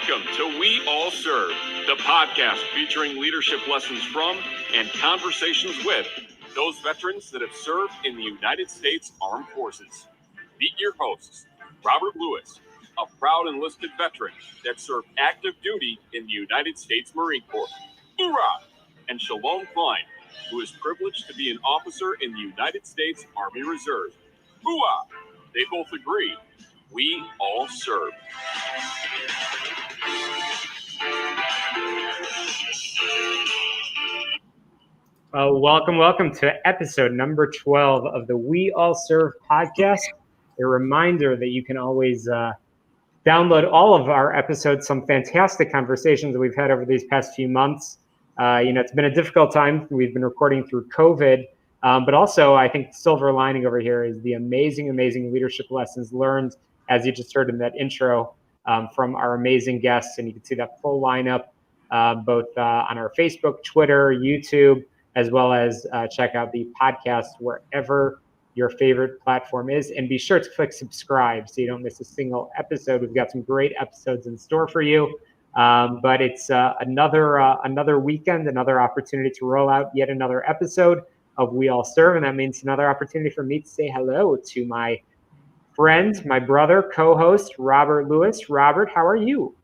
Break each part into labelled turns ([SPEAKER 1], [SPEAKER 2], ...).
[SPEAKER 1] Welcome to We All Serve, the podcast featuring leadership lessons from and conversations with those veterans that have served in the United States Armed Forces. Meet your hosts, Robert Lewis, a proud enlisted veteran that served active duty in the United States Marine Corps. Hoorah! And Shalom Klein, who is privileged to be an officer in the United States Army Reserve. Hooah! They both agree. We all serve.
[SPEAKER 2] Welcome to episode number 12 of the We All Serve podcast. A reminder that you can always download all of our episodes, some fantastic conversations that we've had over these past few months. It's been a difficult time. We've been recording through COVID, but also I think the silver lining over here is the amazing leadership lessons learned, as you just heard in that intro, from our amazing guests. And you can see that full lineup both on our Facebook, Twitter, YouTube, as well as check out the podcast wherever your favorite platform is. And be sure to click subscribe so you don't miss a single episode. We've got some great episodes in store for you. But it's another weekend, another opportunity to roll out yet another episode of We All Serve. And that means another opportunity for me to say hello to my friend, my brother, co-host, Robert Lewis. Robert, how are you?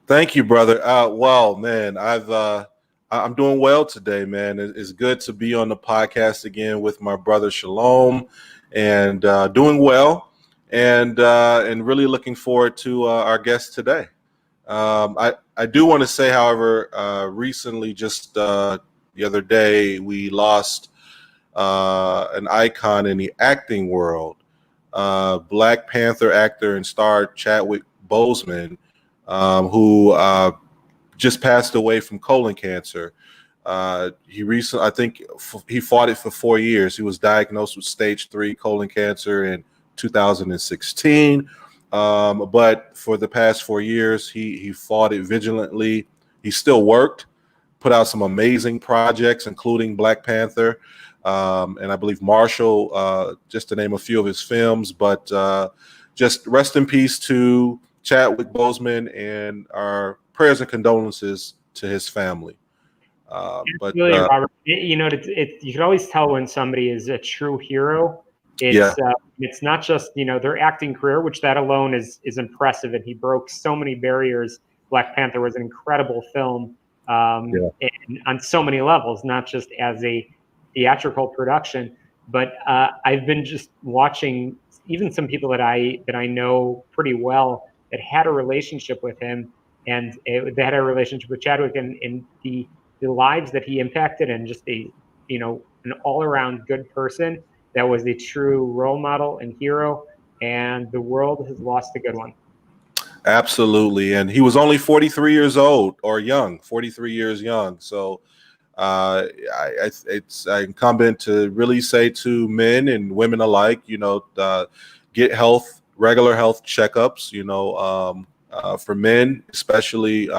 [SPEAKER 3] Thank you, brother. Well, man, I'm doing well today, man. It's good to be on the podcast again with my brother Shalom, and doing well, and really looking forward to our guest today. I do want to say, however, recently, just the other day, we lost an icon in the acting world, Black Panther actor and star Chadwick Boseman, who just passed away from colon cancer. He fought it for 4 years. He was diagnosed with stage 3 colon cancer in 2016. But for the past 4 years, he fought it vigilantly. He still worked, put out some amazing projects, including Black Panther, and I believe Marshall, just to name a few of his films. But just rest in peace to Chadwick Boseman, and our prayers and condolences to his family.
[SPEAKER 2] Robert, you can always tell when somebody is a true hero. It's not just their acting career, which that alone is impressive, and he broke so many barriers. Black Panther was an incredible film, and on so many levels, not just as a theatrical production. But I've been just watching even some people that I know pretty well that had a relationship with him, and they had a relationship with Chadwick, and the lives that he impacted, and just an all-around good person that was a true role model and hero, and the world has lost a good one.
[SPEAKER 3] Absolutely, and he was only 43 years old, or young, 43 years young. So it's incumbent to really say to men and women alike, get regular health checkups, for men especially,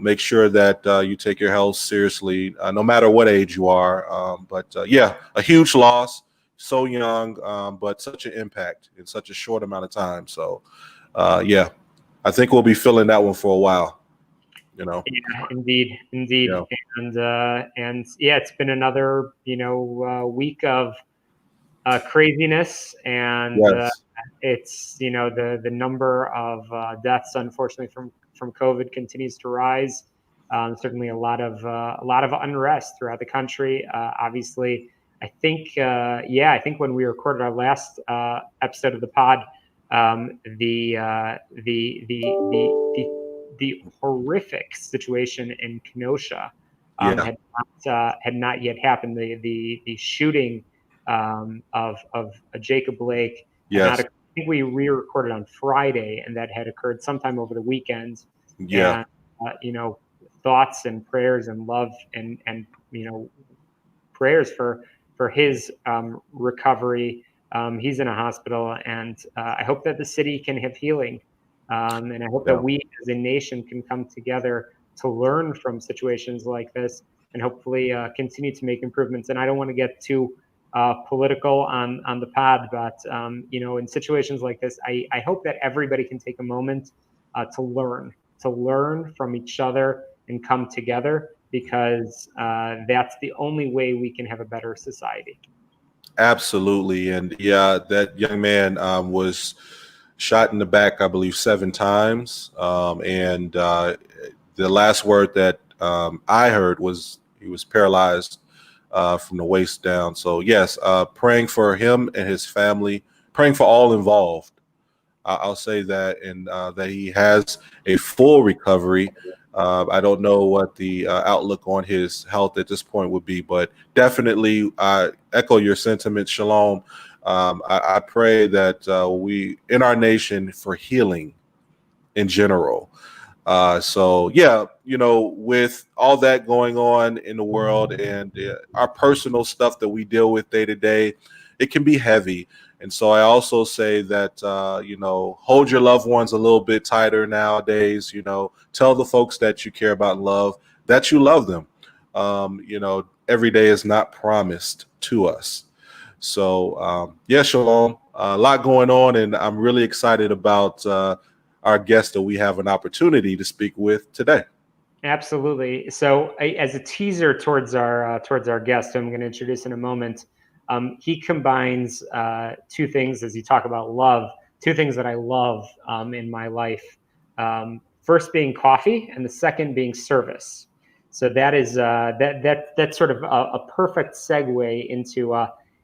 [SPEAKER 3] make sure that you take your health seriously, no matter what age you are. A huge loss, so young, but such an impact in such a short amount of time. So, I think we'll be feeling that one for a while.
[SPEAKER 2] Yeah, indeed. Yeah. And it's been another, week of craziness, and
[SPEAKER 3] yes.
[SPEAKER 2] It's the number of deaths, unfortunately, from COVID continues to rise. Certainly a lot of unrest throughout the country. Obviously, I think when we recorded our last episode of the pod, the horrific situation in Kenosha had not yet happened. The shooting of Jacob Blake.
[SPEAKER 3] Yes.
[SPEAKER 2] I think we re-recorded on Friday, and that had occurred sometime over the weekend.
[SPEAKER 3] Yeah.
[SPEAKER 2] And, thoughts and prayers and love and prayers for his recovery. He's in a hospital, and I hope that the city can have healing. And I hope that we as a nation can come together to learn from situations like this, and hopefully continue to make improvements. And I don't want to get too political on the pod, but in situations like this, I hope that everybody can take a moment to learn from each other and come together, because that's the only way we can have a better society.
[SPEAKER 3] Absolutely. And yeah, that young man was shot in the back, I believe, 7 times. And the last word that I heard was he was paralyzed from the waist down. So, yes, praying for him and his family, praying for all involved. I'll say that, and that he has a full recovery. I don't know what the outlook on his health at this point would be, but definitely echo your sentiment, Shalom. I pray that we, in our nation, for healing in general. So, yeah, with all that going on in the world and our personal stuff that we deal with day to day, it can be heavy. And so I also say that, hold your loved ones a little bit tighter nowadays. Tell the folks that you care about and love that you love them. Every day is not promised to us. So, yeah, Shalom, a lot going on, and I'm really excited about our guest that we have an opportunity to speak with today.
[SPEAKER 2] Absolutely. So, as a teaser towards our guest, who I'm going to introduce in a moment, he combines two things as you talk about love. Two things that I love in my life. First being coffee, and the second being service. So that is that's sort of a perfect segue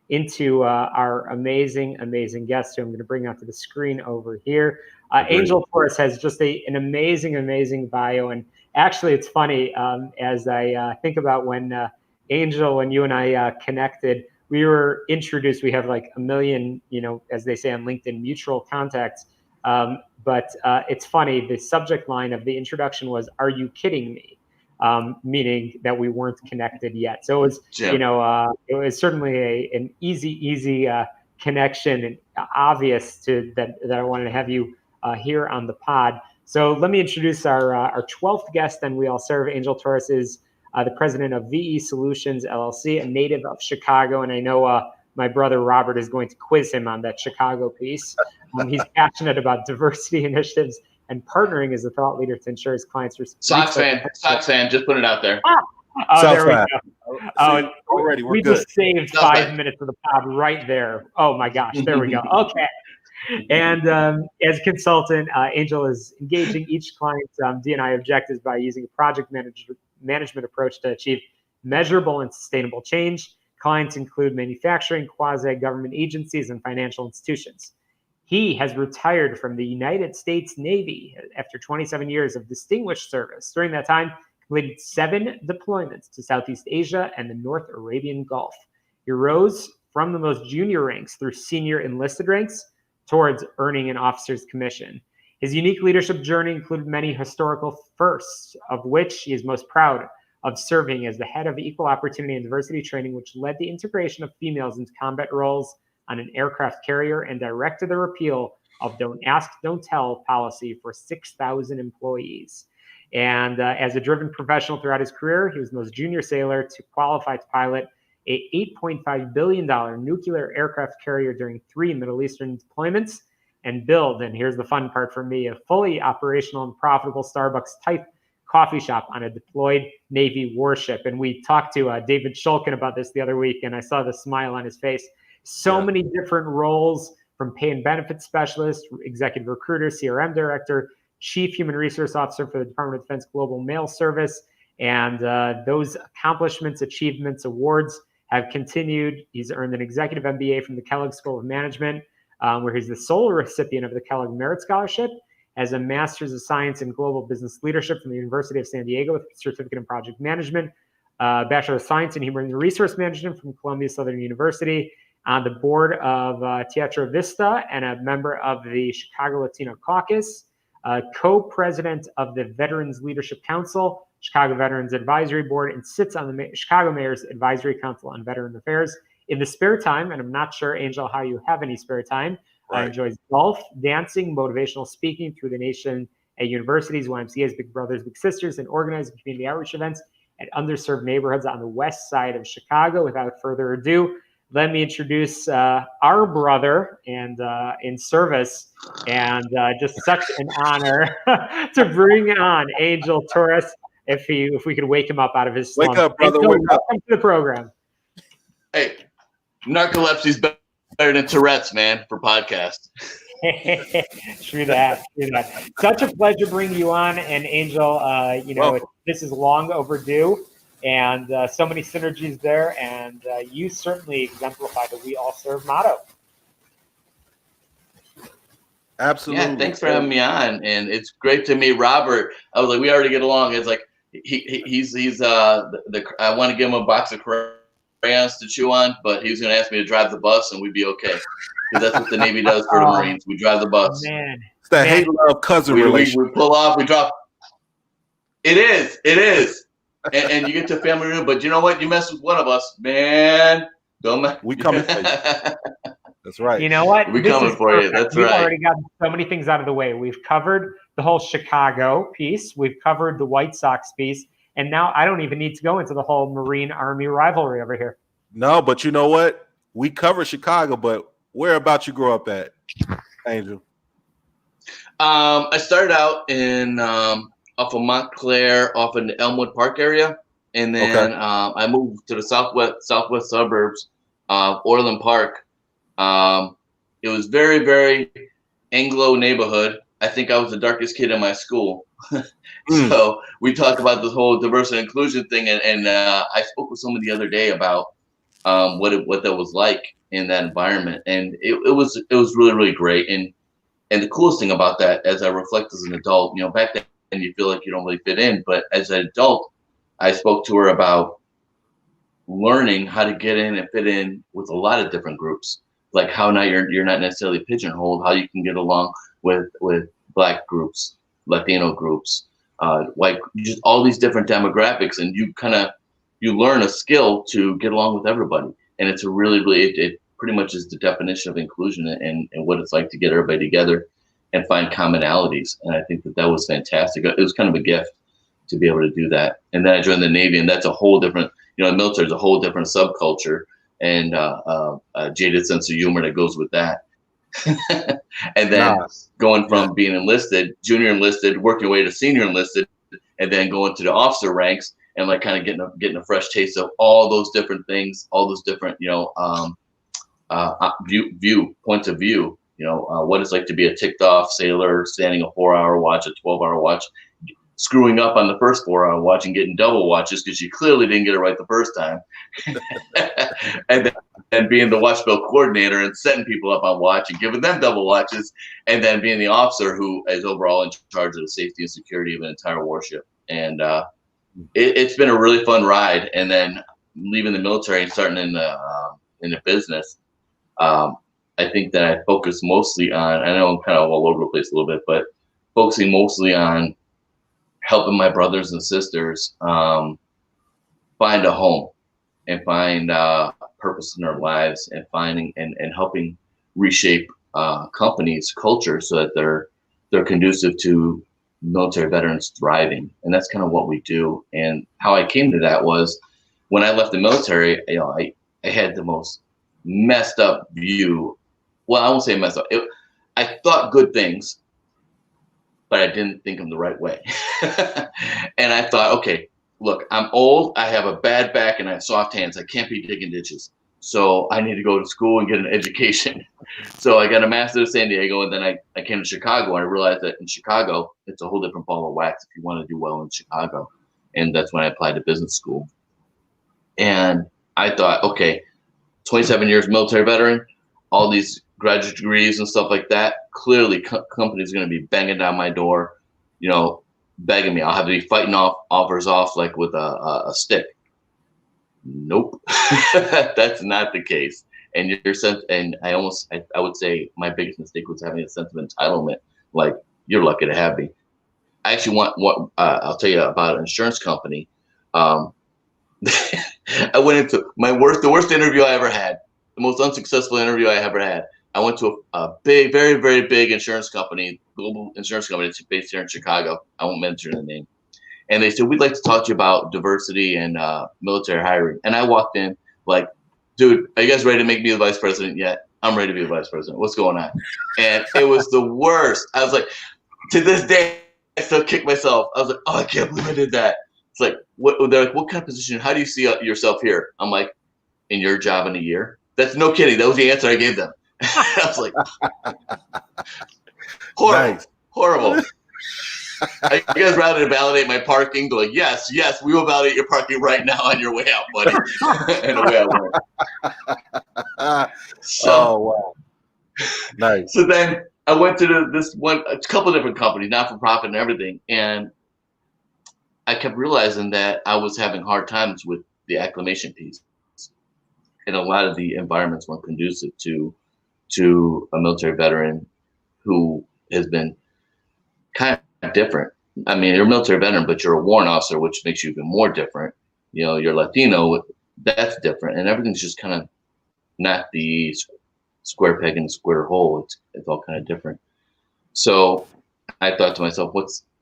[SPEAKER 2] into our amazing guest, who I'm going to bring onto the screen over here. Angel Torres has just an amazing bio. And actually, it's funny, as I think about when Angel, when you and I connected, we were introduced. We have like a million, as they say on LinkedIn, mutual contacts. But it's funny, the subject line of the introduction was, "Are you kidding me?" Meaning that we weren't connected yet. So it was, it was certainly an easy connection, and obvious that I wanted to have you here on the pod. So let me introduce our 12th guest. And we all serve. Angel Torres is the president of VE Solutions LLC, a native of Chicago. And I know my brother Robert is going to quiz him on that Chicago piece. He's passionate about diversity initiatives and partnering as a thought leader to ensure his clients.
[SPEAKER 4] Sox fan, just put it out there.
[SPEAKER 2] Oh, there we go.
[SPEAKER 3] Oh, already we're
[SPEAKER 2] we
[SPEAKER 3] good.
[SPEAKER 2] Just saved 5 minutes of the pod right there. Oh my gosh, there we go. Okay. And as a consultant, Angel is engaging each client's D&I objectives by using a project management approach to achieve measurable and sustainable change. Clients include manufacturing, quasi-government agencies, and financial institutions. He has retired from the United States Navy after 27 years of distinguished service. During that time, completed 7 deployments to Southeast Asia and the North Arabian Gulf. He rose from the most junior ranks through senior enlisted ranks towards earning an officer's commission. His unique leadership journey included many historical firsts, of which he is most proud of serving as the head of Equal Opportunity and Diversity Training, which led the integration of females into combat roles on an aircraft carrier and directed the repeal of Don't Ask, Don't Tell policy for 6,000 employees. And as a driven professional throughout his career, he was the most junior sailor to qualify to pilot a $8.5 billion nuclear aircraft carrier during 3 Middle Eastern deployments, and build, and here's the fun part for me, a fully operational and profitable Starbucks-type coffee shop on a deployed Navy warship. And we talked to David Shulkin about this the other week, and I saw the smile on his face. So many different roles, from pay and benefits specialist, executive recruiter, CRM director, chief human resource officer for the Department of Defense Global Mail Service. And those accomplishments, achievements, awards have continued. He's earned an executive MBA from the Kellogg School of Management, where he's the sole recipient of the Kellogg Merit Scholarship, as a Master's of Science in Global Business Leadership from the University of San Diego with a certificate in project management, Bachelor of Science in Human Resource Management from Columbia Southern University, on the board of Teatro Vista, and a member of the Chicago Latino Caucus, co-president of the Veterans Leadership Council, Chicago Veterans Advisory Board, and sits on the Chicago Mayor's Advisory Council on Veteran Affairs. In the spare time, and I'm not sure, Angel, how you have any spare time, enjoys golf, dancing, motivational speaking through the nation at universities, YMCA's, Big Brothers, Big Sisters, and organizing community outreach events at underserved neighborhoods on the west side of Chicago. Without further ado, let me introduce our brother and in service, and just such an honor to bring on Angel Torres. If we could wake him up out of his slump.
[SPEAKER 3] Wake up, brother.
[SPEAKER 2] Angel,
[SPEAKER 3] Wake up.
[SPEAKER 2] welcome to the program.
[SPEAKER 4] Hey, narcolepsy's better than Tourette's, man, for podcasts.
[SPEAKER 2] True that. Such a pleasure bringing you on, and Angel. This is long overdue, and so many synergies there, and you certainly exemplify the "We All Serve" motto.
[SPEAKER 3] Absolutely.
[SPEAKER 4] Yeah, thanks for having me on, and it's great to meet Robert. I was like, we already get along. It's like he's I want to give him a box of crayons to chew on, but he was going to ask me to drive the bus, and we'd be okay. Because that's what the Navy does for the Marines. We drive the bus.
[SPEAKER 2] Man.
[SPEAKER 3] It's that hate-love cousin relation.
[SPEAKER 4] We pull off, we drop. It is. And you get to family room, but you know what? You mess with one of us, man. Don't mess.
[SPEAKER 3] We coming for you. That's right.
[SPEAKER 2] You know what?
[SPEAKER 4] We coming for you. That's
[SPEAKER 2] We've
[SPEAKER 4] right.
[SPEAKER 2] already gotten so many things out of the way. We've covered the whole Chicago piece. We've covered the White Sox piece. And now I don't even need to go into the whole Marine Army rivalry over here.
[SPEAKER 3] No, but you know what? We cover Chicago, but where about you grow up at, Angel?
[SPEAKER 4] I started out in off of Montclair, off in the Elmwood Park area, and then I moved to the southwest suburbs of Orland Park. It was very, very Anglo neighborhood. I think I was the darkest kid in my school. So we talked about this whole diversity and inclusion thing, and I spoke with someone the other day about what that was like in that environment, and it was really, really great. And the coolest thing about that, as I reflect as an adult, back then you feel like you don't really fit in, but as an adult, I spoke to her about learning how to get in and fit in with a lot of different groups, like how now you're not necessarily pigeonholed, how you can get along with Black groups, Latino groups, white, just all these different demographics, and you learn a skill to get along with everybody. And it's a really, really, it pretty much is the definition of inclusion and what it's like to get everybody together and find commonalities. And I think that was fantastic. It was kind of a gift to be able to do that. And then I joined the Navy, and that's a whole different, the military is a whole different subculture, and a jaded sense of humor that goes with that. And then going from being enlisted, junior enlisted, working your way to senior enlisted, and then going to the officer ranks, and like kind of getting a fresh taste of all those different things, all those different, points of view, what it's like to be a ticked off sailor, standing a 4-hour watch, a 12-hour watch, screwing up on the first 4-hour watch and getting double watches because you clearly didn't get it right the first time. And then being the watch belt coordinator and setting people up on watch and giving them double watches, and then being the officer who is overall in charge of the safety and security of an entire warship. And it's been a really fun ride. And then leaving the military and starting in the business, I think that I focus mostly on, I know I'm kind of all over the place a little bit, but focusing mostly on helping my brothers and sisters find a home and find purpose in their lives, and finding and helping reshape companies' culture so that they're conducive to military veterans thriving. And that's kind of what we do. And how I came to that was when I left the military, I had the most messed up view. Well, I won't say messed up. I thought good things, but I didn't think them the right way. And I thought, okay, look, I'm old, I have a bad back, and I have soft hands. I can't be digging ditches. So I need to go to school and get an education. So I got a master's in San Diego, and then I came to Chicago, and I realized that in Chicago, it's a whole different ball of wax if you want to do well in Chicago. And that's when I applied to business school. And I thought, okay, 27 years military veteran, all these graduate degrees and stuff like that, clearly companies are going to be banging down my door, begging me. I'll have to be fighting offers off like with a stick. Nope, that's not the case. And I would say my biggest mistake was having a sense of entitlement. Like, you're lucky to have me. I actually I'll tell you about an insurance company. I went into the worst interview I ever had, the most unsuccessful interview I ever had. I went to a big, very, very big insurance company, global insurance company. It's based here in Chicago. I won't mention the name. And they said, we'd like to talk to you about diversity and military hiring. And I walked in like, dude, are you guys ready to make me the vice president yet? I'm ready to be the vice president. What's going on? And it was the worst. I was like, to this day, I still kick myself. I was like, oh, I can't believe I did that. It's like, they're like, what kind of position? How do you see yourself here? I'm like, in your job in a year? That's no kidding. That was the answer I gave them. I was like, horrible,
[SPEAKER 3] Nice.
[SPEAKER 4] horrible. You guys rather validate my parking? Go like, yes, we will validate your parking right now on your way out, buddy. And away I went. So,
[SPEAKER 3] Oh, wow. Nice.
[SPEAKER 4] So then I went to a couple of different companies, not for profit and everything, and I kept realizing that I was having hard times with the acclimation piece, and a lot of the environments weren't conducive to a military veteran who has been kind of different. I mean, you're a military veteran, but you're a warrant officer, which makes you even more different. You know, you're Latino, that's different, and everything's just kind of not the square peg in the square hole. It's all kind of different. So I thought to myself,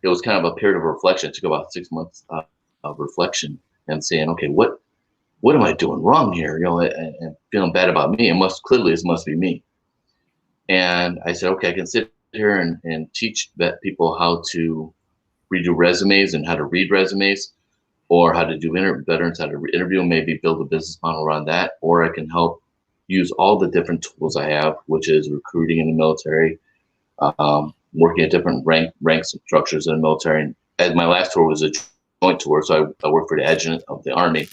[SPEAKER 4] it was kind of a period of reflection. It took about 6 months of reflection and saying, okay, what am I doing wrong here? You know, and feeling bad about me. It must be me. And I said, okay, I can sit here and teach people how to redo resumes and how to read resumes, or how to do veterans, how to interview, and maybe build a business model around that. Or I can help use all the different tools I have, which is recruiting in the military, working at different ranks and structures in the military. And my last tour was a joint tour, so I worked for the adjutant of the Army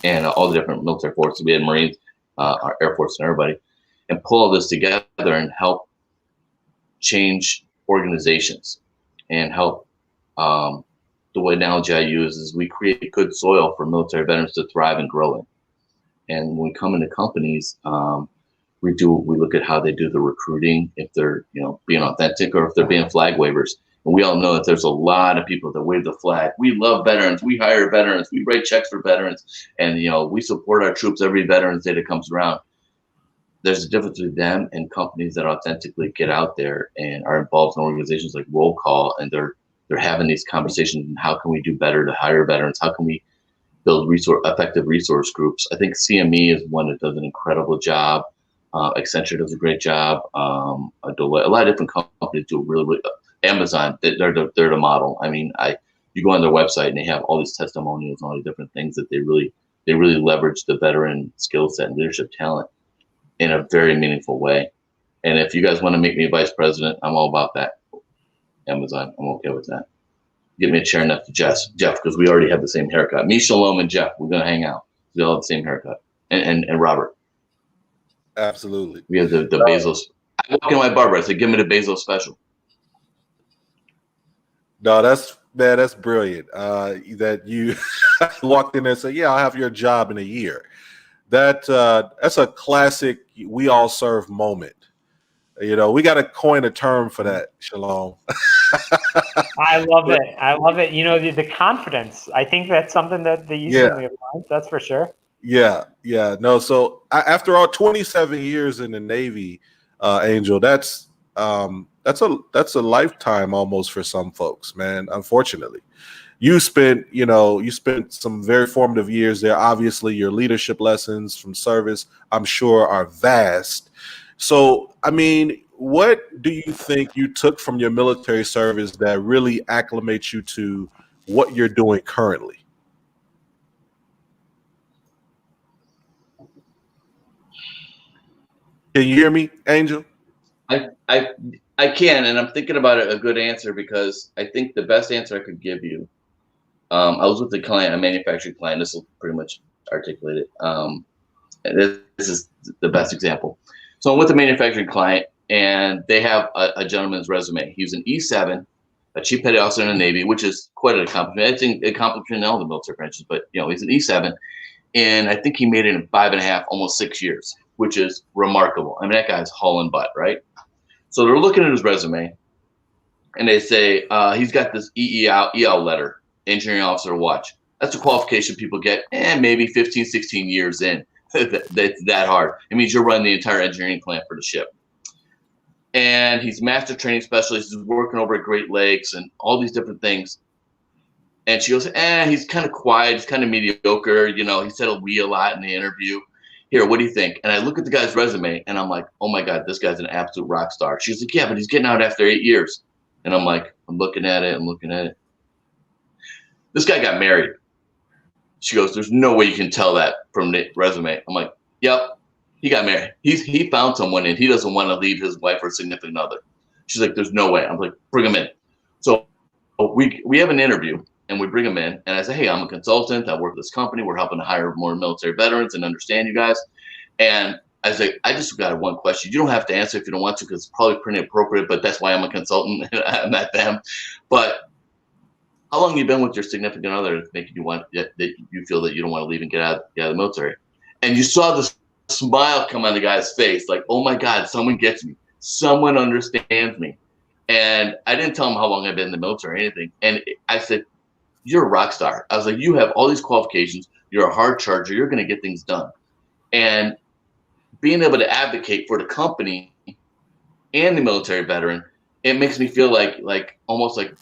[SPEAKER 4] and all the different military forces. We had Marines, our Air Force, and everybody, and pull all this together and help change organizations and help. The way analogy I use is we create good soil for military veterans to thrive and grow in. And when we come into companies, we look at how they do the recruiting, if they're being authentic or if they're being flag wavers. And we all know that there's a lot of people that wave the flag. We love veterans. We hire veterans. We write checks for veterans, and we support our troops every Veterans Day that comes around. There's a difference between them and companies that authentically get out there and are involved in organizations like Roll Call, and they're having these conversations. And how can we do better to hire veterans? How can we build effective resource groups? I think CME is one that does an incredible job. Accenture does a great job. A lot of different companies do really. Amazon, they're the model. I mean, you go on their website and they have all these testimonials and all these different things that they really leverage the veteran skill set and leadership talent in a very meaningful way. And if you guys want to make me vice president, I'm all about that. Amazon, I'm okay with that. Get me a chair next to Jeff, because we already have the same haircut. Me, Shalom, and Jeff, we're gonna hang out. We all have the same haircut. And Robert.
[SPEAKER 3] Absolutely.
[SPEAKER 4] We have the Bezos. I walk in my barber, I said, give me the Bezos special.
[SPEAKER 3] No, that's brilliant. That you walked in there and said, yeah, I'll have your job in a year. That's a classic we all serve moment. We got to coin a term for that, Shalom.
[SPEAKER 2] I love it. I love it. The confidence. I think that's something that the youth certainly applies. That's for sure.
[SPEAKER 3] Yeah. No, so after all 27 years in the Navy, Angel, that's a lifetime almost for some folks, man. Unfortunately, you spent some very formative years there. Obviously, your leadership lessons from service, I'm sure, are vast. So, I mean, what do you think you took from your military service that really acclimates you to what you're doing currently? Can you hear me, Angel?
[SPEAKER 4] I can, and I'm thinking about a good answer, because I think the best answer I could give you, I was with a client, a manufacturing client. This will pretty much articulate it. And this is the best example. So I'm with a manufacturing client, and they have a gentleman's resume. He was an E7, a chief petty officer in the Navy, which is quite an accomplishment. I think an accomplishment in all the military branches, but he's an E7, and I think he made it in 5.5, almost 6 years, which is remarkable. I mean, that guy's hauling butt, right? So they're looking at his resume, and they say he's got this EL letter, engineering officer watch. That's a qualification people get, maybe 15, 16 years in. That's that hard. It means you're running the entire engineering plant for the ship. And he's master training specialist. He's working over at Great Lakes and all these different things. And she goes, he's kind of quiet. He's kind of mediocre. He said a we a lot in the interview. here, what do you think? And I look at the guy's resume and I'm like, oh my God, this guy's an absolute rock star. She's like, yeah, but he's getting out after 8 years. And I'm like, I'm looking at it. This guy got married. She goes, there's no way you can tell that from the resume. I'm like, yep, he got married. He found someone and he doesn't want to leave his wife or significant other. She's like, there's no way. I'm like, bring him in. So we have an interview and we bring him in. And I say, hey, I'm a consultant. I work with this company. We're helping to hire more military veterans and understand you guys. And I was like, I just got one question. You don't have to answer if you don't want to, because it's probably pretty appropriate, but that's why I'm a consultant and I'm not them. But how long have you been with your significant other to make you want that you feel that you don't want to leave and get out of the military? And you saw the smile come on the guy's face, like, oh my God, someone gets me. Someone understands me. And I didn't tell him how long I've been in the military or anything. And I said, you're a rock star. I was like, you have all these qualifications. You're a hard charger. You're going to get things done. And being able to advocate for the company and the military veteran, it makes me feel like almost like,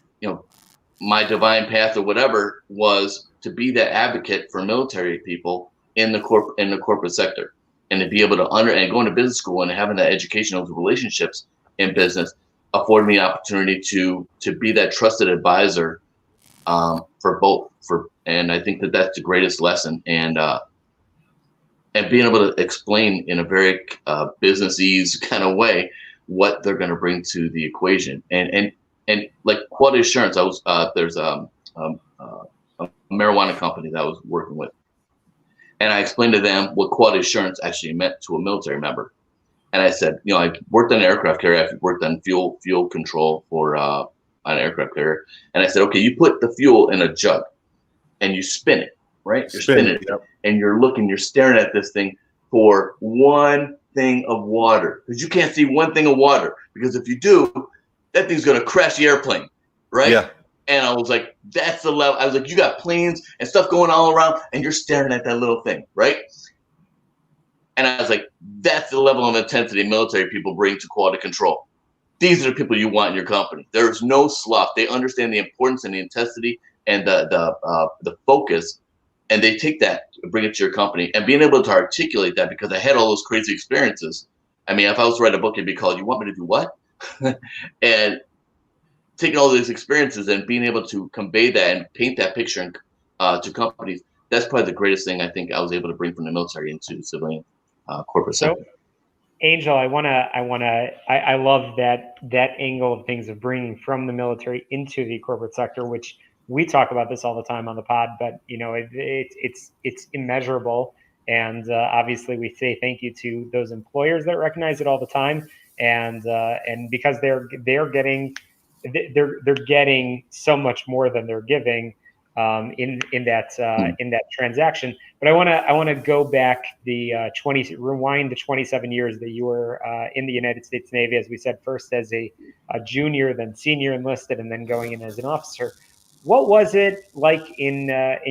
[SPEAKER 4] my divine path or whatever was to be that advocate for military people in the corporate sector, and to be able to and going to business school and having that education of relationships in business afforded me an opportunity to be that trusted advisor for both. And I think that's the greatest lesson, and being able to explain in a very business-ease kind of way what they're going to bring to the equation, and like quality assurance. I was there's a marijuana company that I was working with, and I explained to them what quality assurance actually meant to a military member. And I said, I worked on an aircraft carrier. I've worked on fuel control for on an aircraft carrier. And I said, okay, you put the fuel in a jug and you spin it, right? You're spinning it, yep. And you're staring at this thing for one thing of water, because you can't see one thing of water, because if you do, that thing's going to crash the airplane, right? Yeah. And I was like, that's the level. I was like, you got planes and stuff going all around, and you're staring at that little thing, right? And I was like, that's the level of intensity military people bring to quality control. These are the people you want in your company. There's no slough. They understand the importance and the intensity and the focus, and they take that, bring it to your company, and being able to articulate that, because I had all those crazy experiences. I mean, if I was to write a book, it'd be called "You Want Me to Do What?" And taking all these experiences and being able to convey that and paint that picture to companies, that's probably the greatest thing I think I was able to bring from the military into the civilian corporate sector.
[SPEAKER 2] Angel, I love that angle of things, of bringing from the military into the corporate sector, which we talk about this all the time on the pod, but it's immeasurable. And obviously we say thank you to those employers that recognize it all the time. And because they're getting so much more than they're giving in that transaction. But I want to go back rewind to 27 years that you were in the United States Navy, as we said, first as a junior, then senior enlisted, and then going in as an officer. What was it like in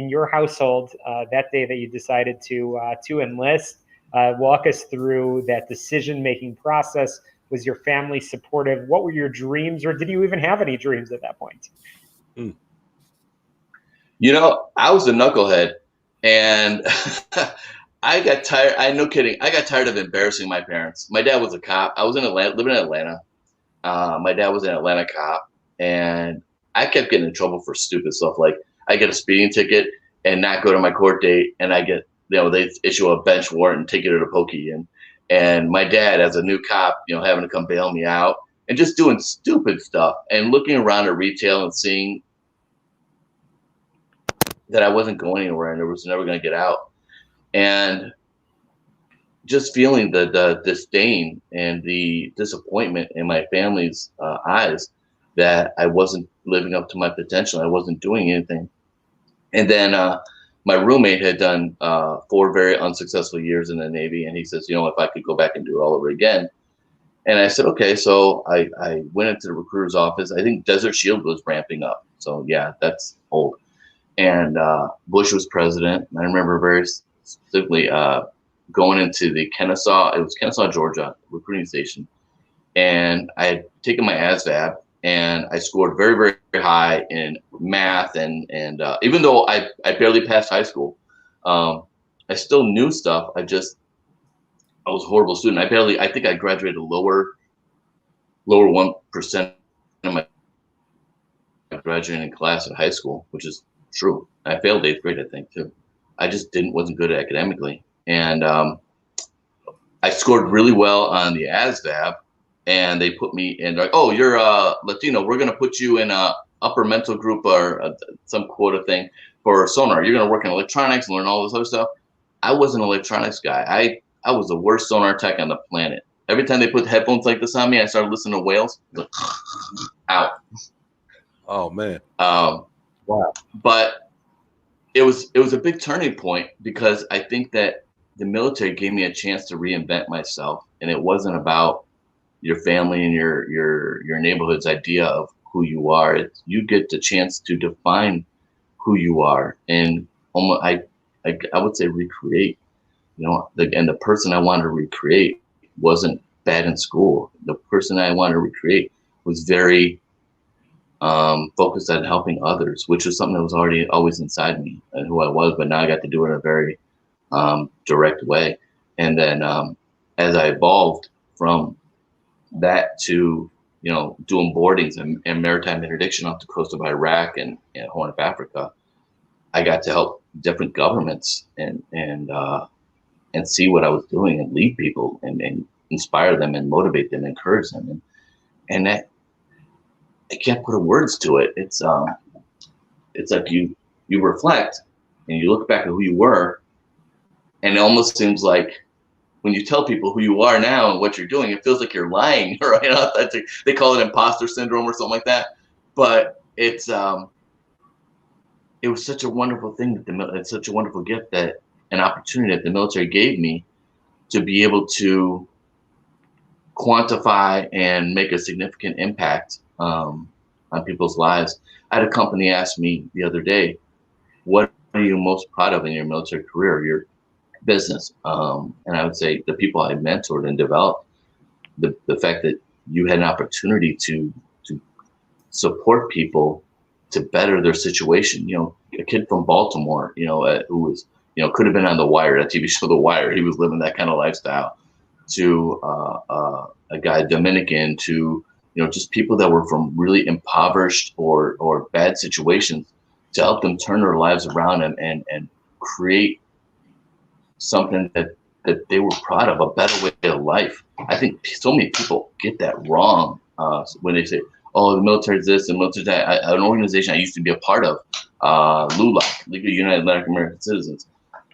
[SPEAKER 2] your household that day that you decided to enlist? Walk us through that decision-making process. Was your family supportive? What were your dreams, or did you even have any dreams at that point?
[SPEAKER 4] I was a knucklehead, and I got tired. No kidding. I got tired of embarrassing my parents. My dad was a cop. I was in Atlanta, living in Atlanta. My dad was an Atlanta cop, and I kept getting in trouble for stupid stuff. Like, I get a speeding ticket and not go to my court date, and I get, they issue a bench warrant and take it to Pokey. And my dad, as a new cop, having to come bail me out and just doing stupid stuff, and looking around at retail and seeing that I wasn't going anywhere and I was never going to get out. And just feeling the disdain and the disappointment in my family's eyes that I wasn't living up to my potential. I wasn't doing anything. And then my roommate had done 4 very unsuccessful years in the Navy, and he says, if I could go back and do it all over again. And I said, okay. So I went into the recruiter's office. I think Desert Shield was ramping up. So yeah, that's old. And Bush was president. I remember very specifically going into the Kennesaw, Georgia recruiting station. And I had taken my ASVAB, and I scored very, very high in math. And even though I barely passed high school, I still knew stuff. I just I was a horrible student. I think I graduated lower 1% of my graduating class in high school, which is true. I failed 8th grade, I think, too. I just wasn't good academically. And I scored really well on the ASVAB, and they put me in, like, oh, you're Latino. We're going to put you in a upper mental group or some quota thing for sonar. You're going to work in electronics and learn all this other stuff. I was an electronics guy. I was the worst sonar tech on the planet. Every time they put headphones like this on me, I started listening to whales. Like, out.
[SPEAKER 3] Oh man.
[SPEAKER 4] Wow. But it was a big turning point, because I think that the military gave me a chance to reinvent myself, and it wasn't about your family and your neighborhood's idea of who you are. You get the chance to define who you are, and almost I would say recreate. And the person I wanted to recreate wasn't bad in school. The person I wanted to recreate was very focused on helping others, which was something that was always inside me and who I was, but now I got to do it in a very direct way. And then as I evolved from that to, doing boardings and maritime interdiction off the coast of Iraq and Horn of Africa, I got to help different governments and see what I was doing and lead people and inspire them and motivate them, encourage them. And that, I can't put words to it. It's like you reflect and you look back at who you were, and it almost seems like when you tell people who you are now and what you're doing, it feels like you're lying, right? They call it imposter syndrome or something like that. But it was such a wonderful thing it's such a wonderful gift, that an opportunity that the military gave me to be able to quantify and make a significant impact on people's lives. I had a company ask me the other day, what are you most proud of in your military career, your business? And I would say the people I mentored and developed, the fact that you had an opportunity to support people to better their situation. A kid from Baltimore, who was, could have been on The Wire, that TV show The Wire. He was living that kind of lifestyle. To a guy Dominican, to just people that were from really impoverished or bad situations, to help them turn their lives around and create something that they were proud of, a better way of life. I think so many people get that wrong when they say, oh, the military is this and military that. An organization I used to be a part of, LULAC, League of United American Citizens,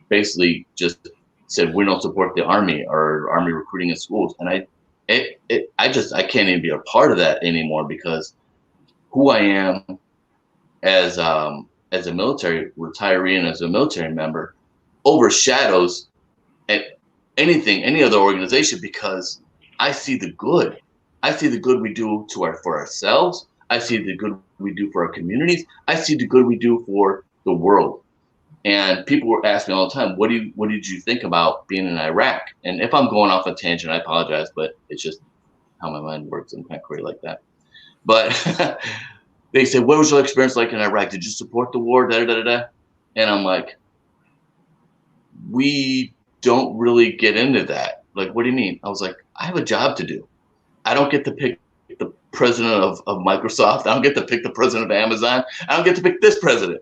[SPEAKER 4] basically just said we don't support the Army or Army recruiting in schools. And I can't even be a part of that anymore, because who I am as a military retiree and as a military member overshadows any other organization, because I see the good. I see the good we do for ourselves. I see the good we do for our communities. I see the good we do for the world. And people were asking me all the time, what did you think about being in Iraq? And if I'm going off a tangent, I apologize, but it's just how my mind works. I'm kind of crazy like that. But they said, what was your experience like in Iraq? Did you support the war? Da, da, da, da. And I'm like, we don't really get into that. Like, what do you mean? I was like, I have a job to do. I don't get to pick the president of Microsoft. I don't get to pick the president of Amazon. I don't get to pick this president.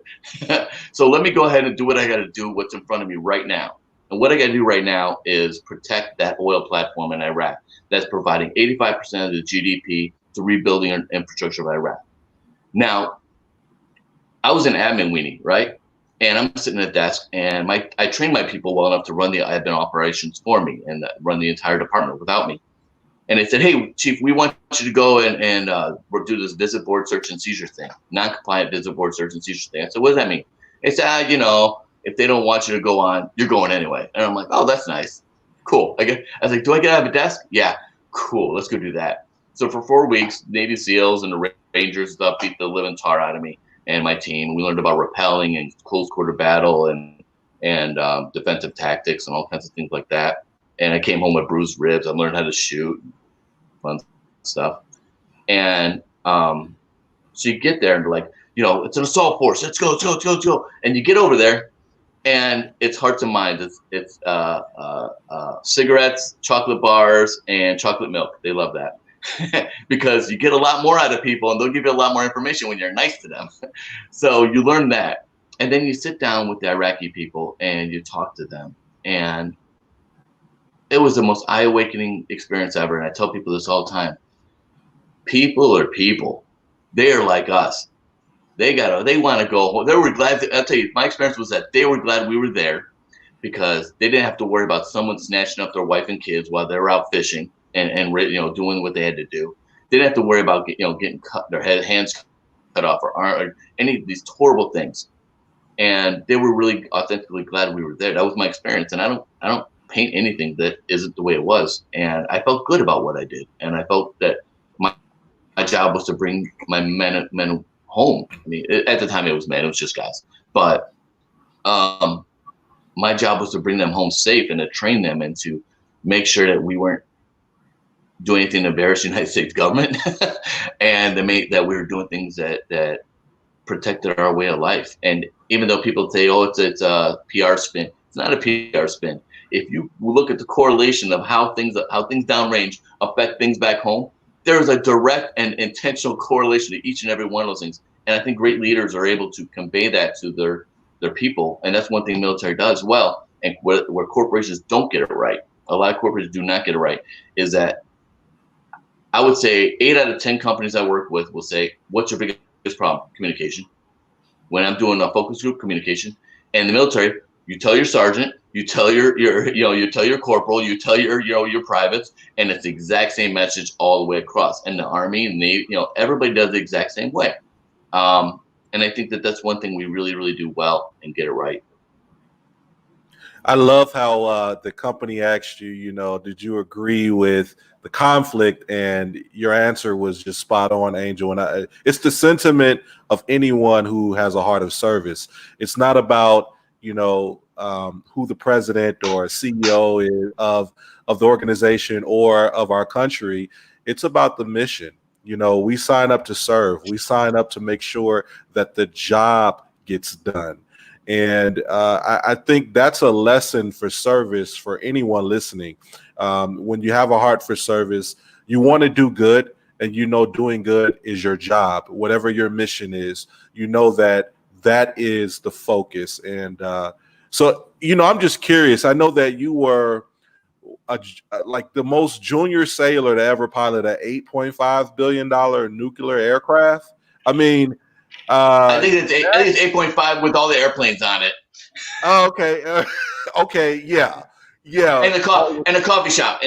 [SPEAKER 4] So let me go ahead and do what I got to do, what's in front of me right now. And what I got to do right now is protect that oil platform in Iraq that's providing 85% of the GDP to rebuilding infrastructure of Iraq. Now, I was an admin weenie, right? And I'm sitting at a desk, and I trained my people well enough to run the admin operations for me and run the entire department without me. And they said, hey, Chief, we want you to go and do this visit board search and seizure thing, non-compliant visit board search and seizure thing. I said, what does that mean? They said, if they don't want you to go on, you're going anyway. And I'm like, oh, that's nice. Cool. I was like, do I get out of a desk? Yeah. Cool. Let's go do that. So for 4 weeks, Navy SEALs and the Rangers stuff beat the living tar out of me and my team. We learned about rappelling and close quarter battle and defensive tactics and all kinds of things like that. And I came home with bruised ribs. I learned how to shoot, fun stuff. And so you get there and like, it's an assault force. Let's go. And you get over there And it's hearts and minds. It's cigarettes, chocolate bars, and chocolate milk. They love that because you get a lot more out of people, and they'll give you a lot more information when you're nice to them. So you learn that, and then you sit down with the Iraqi people and you talk to them, and it was the most eye-awakening experience ever. And I tell people this all the time: people are people. They are like us. They want to go home. They were glad. I'll tell you, my experience was that they were glad we were there because they didn't have to worry about someone snatching up their wife and kids while they were out fishing and doing what they had to do. They didn't have to worry about getting cut, their hands cut off or any of these horrible things. And they were really authentically glad we were there. That was my experience, and I don't paint anything that isn't the way it was. And I felt good about what I did, and I felt that my job was to bring my men home. I mean, at the time it was men, it was just guys. But my job was to bring them home safe and to train them and to make sure that we weren't doing anything to embarrass the United States government and that we were doing things that protected our way of life. And even though people say, oh, it's a PR spin, it's not a PR spin. If you look at the correlation of how things downrange affect things back home, there is a direct and intentional correlation to each and every one of those things. And I think great leaders are able to convey that to their people. And that's one thing military does well. And where corporations don't get it right, a lot of corporations do not get it right, is that I would say 8 out of 10 companies I work with will say, what's your biggest problem? Communication. When I'm doing a focus group, communication. And in the military, you tell your sergeant, you tell you tell your corporal, you tell your privates, and it's the exact same message all the way across. And the Army and Navy, everybody does the exact same way. And I think that that's one thing we really, really do well and get it right.
[SPEAKER 3] I love how the company asked you, did you agree with the conflict? And your answer was just spot on, Angel. And it's the sentiment of anyone who has a heart of service. It's not about, who the president or CEO is of the organization or of our country. It's about the mission. We sign up to serve. We sign up to make sure that the job gets done. And I think that's a lesson for service for anyone listening. When you have a heart for service, you want to do good, and doing good is your job. Whatever your mission is, that is the focus. And so, I'm just curious. I know that you were like the most junior sailor to ever pilot an $8.5 billion nuclear aircraft. I mean,
[SPEAKER 4] I think it's 8.5 with all the airplanes on it.
[SPEAKER 3] Oh, okay. Okay. Yeah.
[SPEAKER 4] And the coffee shop.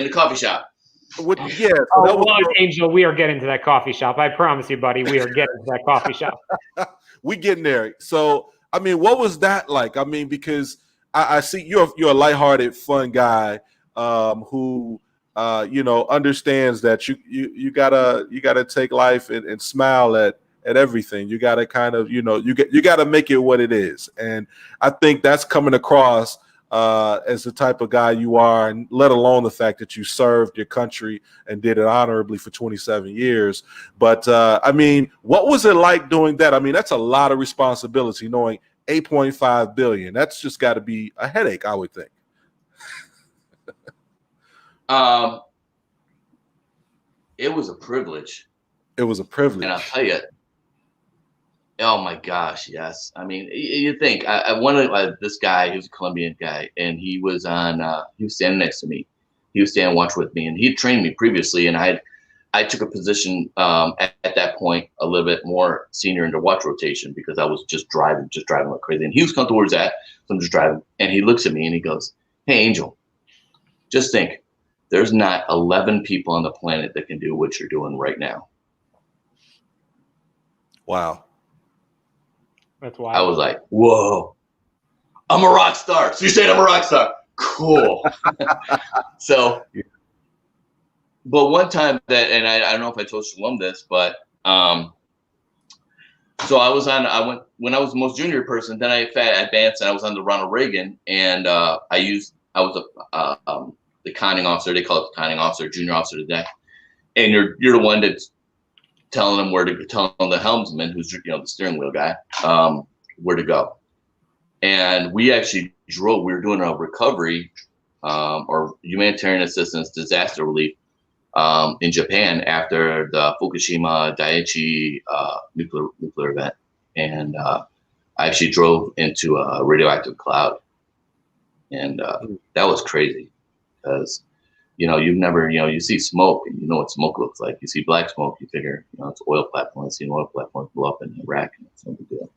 [SPEAKER 2] Angel, we are getting to that coffee shop. I promise you, buddy, we are getting to that coffee shop.
[SPEAKER 3] We getting there. So, I mean, what was that like? I mean, because I see you're a lighthearted, fun guy who understands that you gotta take life and smile at everything. You gotta kind of you gotta make it what it is. And I think that's coming across as the type of guy you are, and let alone the fact that you served your country and did it honorably for 27 years. But I mean, what was it like doing that? I mean, that's a lot of responsibility, knowing 8.5 billion. That's just got to be a headache, I would think.
[SPEAKER 4] It was a privilege.
[SPEAKER 3] It was a privilege.
[SPEAKER 4] And I'll tell you, oh my gosh, yes. I mean, you think I wanted this guy, he was a Colombian guy, and he was standing next to me. He was standing watch with me, and he trained me previously, and I took a position at that point a little bit more senior into watch rotation because I was just driving like crazy. And he was comfortable where he's at, so I'm just driving. And he looks at me and he goes, "Hey, Angel, just think, there's not 11 people on the planet that can do what you're doing right now."
[SPEAKER 3] Wow.
[SPEAKER 2] That's wild.
[SPEAKER 4] I was like, whoa, I'm a rock star. So you said I'm a rock star. Cool. So, but one time and I don't know if I told Shalom this, but so I went when I was the most junior person, then I advanced and I was on the Ronald Reagan, and I was the conning officer. They call it the conning officer, junior officer today. And you're the one that's telling them telling the helmsman, who's the steering wheel guy, where to go. And we actually drove. We were doing a recovery or humanitarian assistance, disaster relief in Japan after the Fukushima Daiichi nuclear event, and I actually drove into a radioactive cloud, and that was crazy because you've never you see smoke and you know what smoke looks like. You see black smoke, you figure it's oil platform. I see an oil platform blow up in Iraq, and it's no big deal.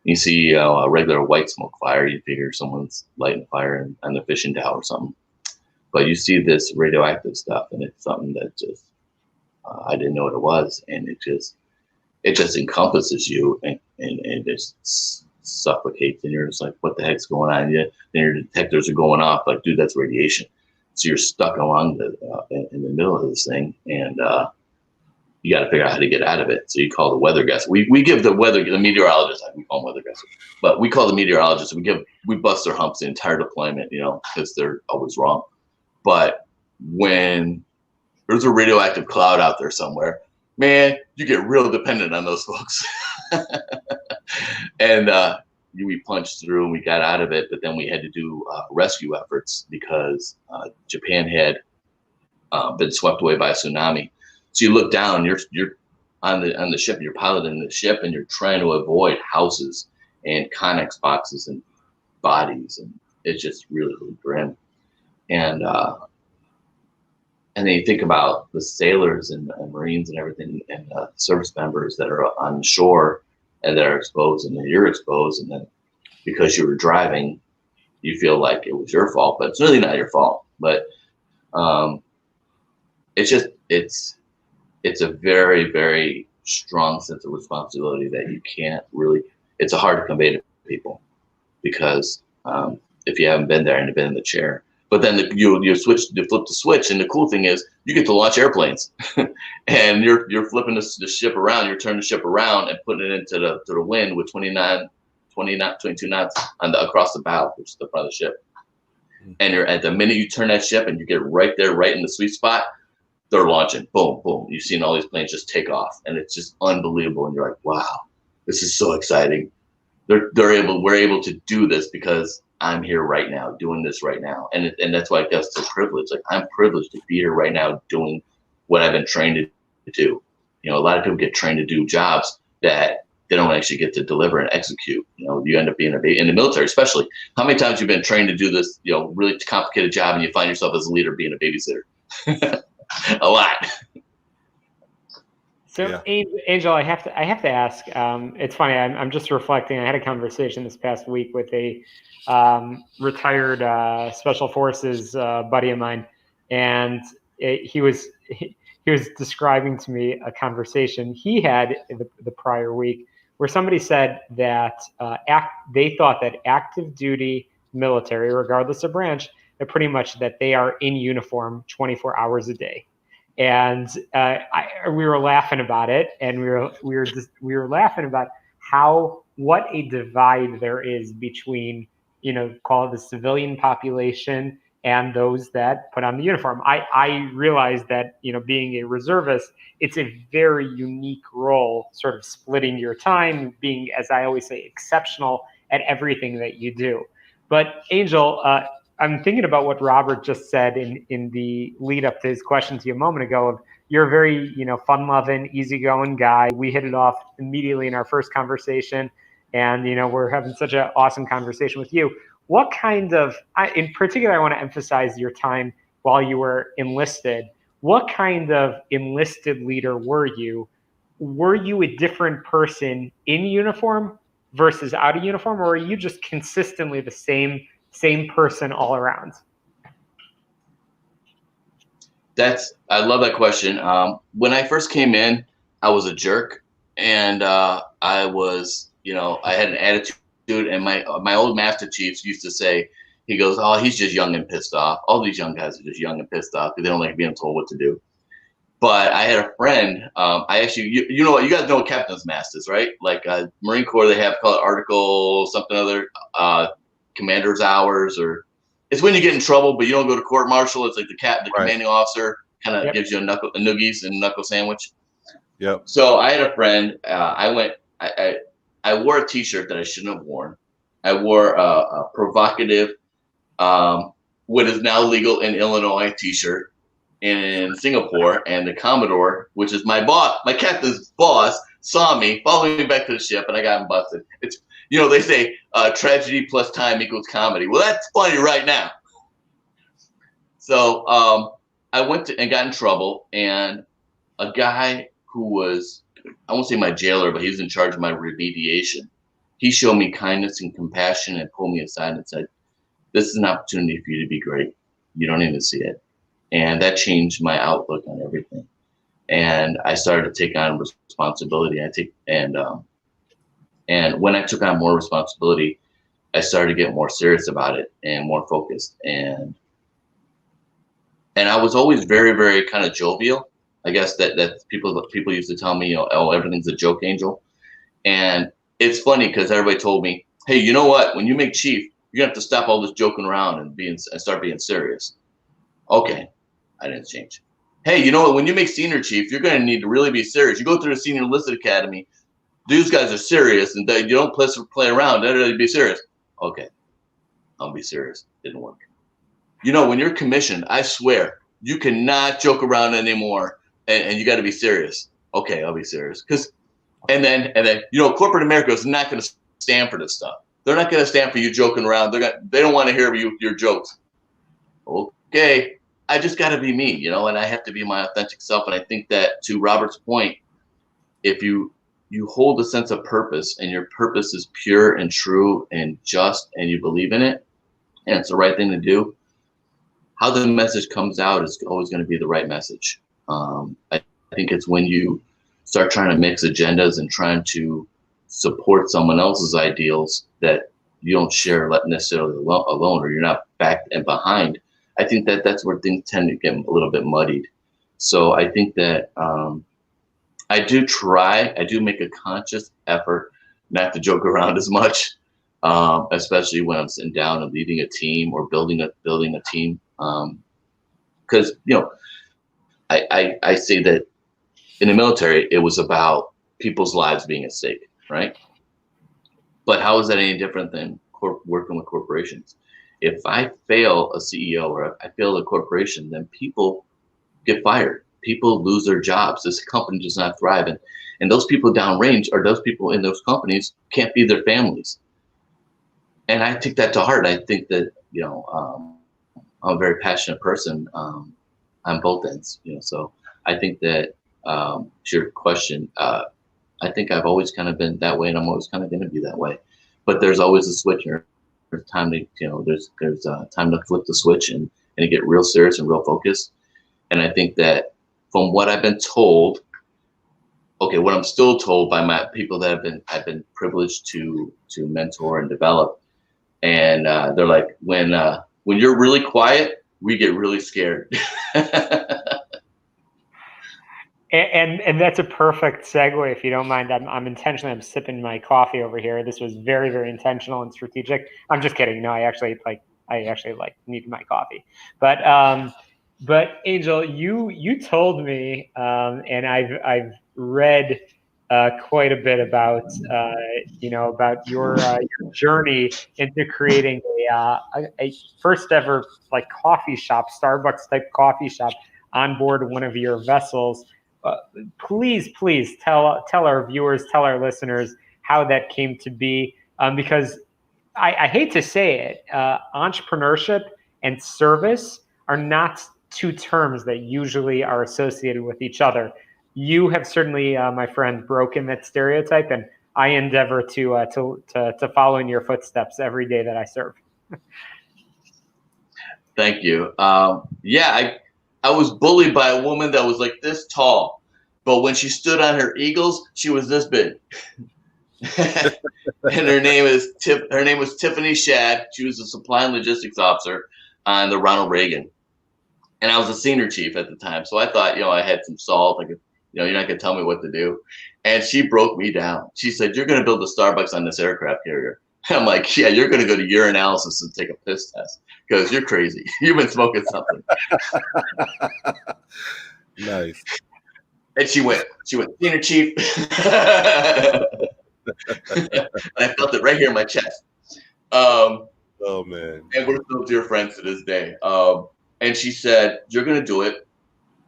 [SPEAKER 4] You see a regular white smoke fire, you figure someone's lighting a fire on the fishing dhow or something. But you see this radioactive stuff, and it's something that just I didn't know what it was, and it just encompasses you and it just suffocates, and you're just like, what the heck's going on? Then your detectors are going off, like, dude, that's radiation. So you're stuck along in the middle of this thing, and you got to figure out how to get out of it. So you call the weather guys. We give the meteorologists, we call them weather guys, but we call the meteorologists. We bust their humps the entire deployment, because they're always wrong. But when there's a radioactive cloud out there somewhere, man, you get real dependent on those folks. And we punched through and we got out of it, but then we had to do rescue efforts because Japan had been swept away by a tsunami. So you look down, you're on the ship, you're piloting the ship, and you're trying to avoid houses and Connex boxes and bodies, and it's just really, really grim. And then you think about the sailors and Marines and everything, and service members that are on the shore and that are exposed, and then you're exposed, and then because you were driving, you feel like it was your fault, but it's really not your fault. But it's a very, very strong sense of responsibility that you can't really. It's hard to convey to people because if you haven't been there and you've been in the chair. But then you flip the switch, and the cool thing is you get to launch airplanes, and you're flipping the ship around. You're turning the ship around and putting it into the wind with 22 knots across the bow, which is the front of the ship. And you're at the minute you turn that ship and you get right there, right in the sweet spot, they're launching. Boom, boom. You've seen all these planes just take off, and it's just unbelievable. And you're like, wow, this is so exciting. We're able to do this because I'm here right now, doing this right now. And that's why it gets to privilege. Like, I'm privileged to be here right now doing what I've been trained to do. A lot of people get trained to do jobs that they don't actually get to deliver and execute. You end up being in the military, especially. How many times you've been trained to do this, really complicated job, and you find yourself as a leader being a babysitter? A lot.
[SPEAKER 2] So, yeah. Angel, I have to ask. It's funny. I'm just reflecting. I had a conversation this past week with a retired Special Forces buddy of mine, and he was describing to me a conversation he had the prior week where somebody said that they thought that active duty military, regardless of branch, that pretty much that they are in uniform 24 hours a day. And we were laughing about it, and we were laughing about what a divide there is between, call it the civilian population and those that put on the uniform. I realize that, being a reservist, it's a very unique role, sort of splitting your time, being, as I always say, exceptional at everything that you do. But Angel, I'm thinking about what Robert just said in the lead up to his question to you a moment ago of you're a very, fun-loving, easygoing guy. We hit it off immediately in our first conversation, and, we're having such an awesome conversation with you. What kind of, in particular, I want to emphasize your time while you were enlisted. What kind of enlisted leader were you? Were you a different person in uniform versus out of uniform, or were you just consistently the same person all around?
[SPEAKER 4] I love that question. When I first came in, I was a jerk, and I was, I had an attitude, and my old master chiefs used to say, he goes, oh, he's just young and pissed off. All these young guys are just young and pissed off because they don't like being told what to do. But I had a friend, I actually, you know what, you guys know what captain's mast is, right? Like Marine Corps, they have called Article something other, commander's hours, or it's when you get in trouble, but you don't go to court martial. It's like the
[SPEAKER 3] Right.
[SPEAKER 4] commanding officer kind of gives you a noogies and knuckle sandwich.
[SPEAKER 3] Yep.
[SPEAKER 4] So I had a friend, I wore a t-shirt that I shouldn't have worn. I wore a provocative, what is now legal in Illinois T-shirt in Singapore, and the Commodore, which is my boss, my captain's boss, saw me, followed me back to the ship, and I got him busted. It's, they say tragedy plus time equals comedy. Well, that's funny right now. So I went and got in trouble, and a guy who was, I won't say my jailer, but he was in charge of my remediation. He showed me kindness and compassion and pulled me aside and said, "This is an opportunity for you to be great. You don't even see it." And that changed my outlook on everything. And I started to take on responsibility. And when I took on more responsibility, I started to get more serious about it and more focused. And I was always very, very kind of jovial. I guess that people used to tell me, oh, everything's a joke, Angel. And it's funny because everybody told me, hey, you know what? When you make chief, you're gonna have to stop all this joking around and start being serious. Okay, I didn't change. Hey, you know what? When you make senior chief, you're gonna need to really be serious. You go through the senior enlisted academy. These guys are serious, and you don't play around. They'll be serious. Okay, I'll be serious. Didn't work. When you're commissioned, I swear you cannot joke around anymore, and you got to be serious. Okay, I'll be serious. And then corporate America is not going to stand for this stuff. They're not going to stand for you joking around. They don't want to hear your jokes. Okay, I just got to be me, and I have to be my authentic self. And I think that, to Robert's point, if you hold a sense of purpose, and your purpose is pure and true and just, and you believe in it, and it's the right thing to do, how the message comes out is always going to be the right message. I think it's when you start trying to mix agendas and trying to support someone else's ideals that you don't share necessarily alone, or you're not backed and behind. I think that's where things tend to get a little bit muddied. So I think that I do make a conscious effort not to joke around as much, especially when I'm sitting down and leading a team or building a team. Because I say that in the military, it was about people's lives being at stake, right? But how is that any different than working with corporations? If I fail a CEO or I fail a corporation, then people get fired. People lose their jobs. This company does not thrive. And those people downrange, or those people in those companies, can't feed their families. And I take that to heart. I think that, I'm a very passionate person on both ends. So I think that, to your question, I think I've always kind of been that way, and I'm always kind of going to be that way. But there's always a switch. There's time to, there's time to flip the switch and get real serious and real focused. And I think that, from what I've been told, what I'm still told by my people that I've been privileged to mentor and develop, and they're like, when you're really quiet, we get really scared.
[SPEAKER 2] And that's a perfect segue, if you don't mind. I'm sipping my coffee over here. This was very, very intentional and strategic. I'm just kidding. No, I actually need my coffee. But Angel, you told me, and I've read quite a bit about about your journey into creating a first ever coffee shop, Starbucks type coffee shop, on board one of your vessels. Please tell our viewers, tell our listeners how that came to be, because I hate to say it, entrepreneurship and service are not two terms that usually are associated with each other. You have certainly, my friend, broken that stereotype, and I endeavor to follow in your footsteps every day that I serve.
[SPEAKER 4] Thank you. I was bullied by a woman that was like this tall, but when she stood on her eagles, she was this big. And her name was Tiffany Shad. She was a supply and logistics officer on the Ronald Reagan. And I was a senior chief at the time. So I thought, I had some salt. You're not going to tell me what to do. And she broke me down. She said, "You're going to build a Starbucks on this aircraft carrier." I'm like, "Yeah, you're going to go to urinalysis and take a piss test because you're crazy. You've been smoking something."
[SPEAKER 3] Nice.
[SPEAKER 4] And she went, "Senior chief." And I felt it right here in my chest.
[SPEAKER 3] Oh man.
[SPEAKER 4] And we're still dear friends to this day. And she said, "You're gonna do it.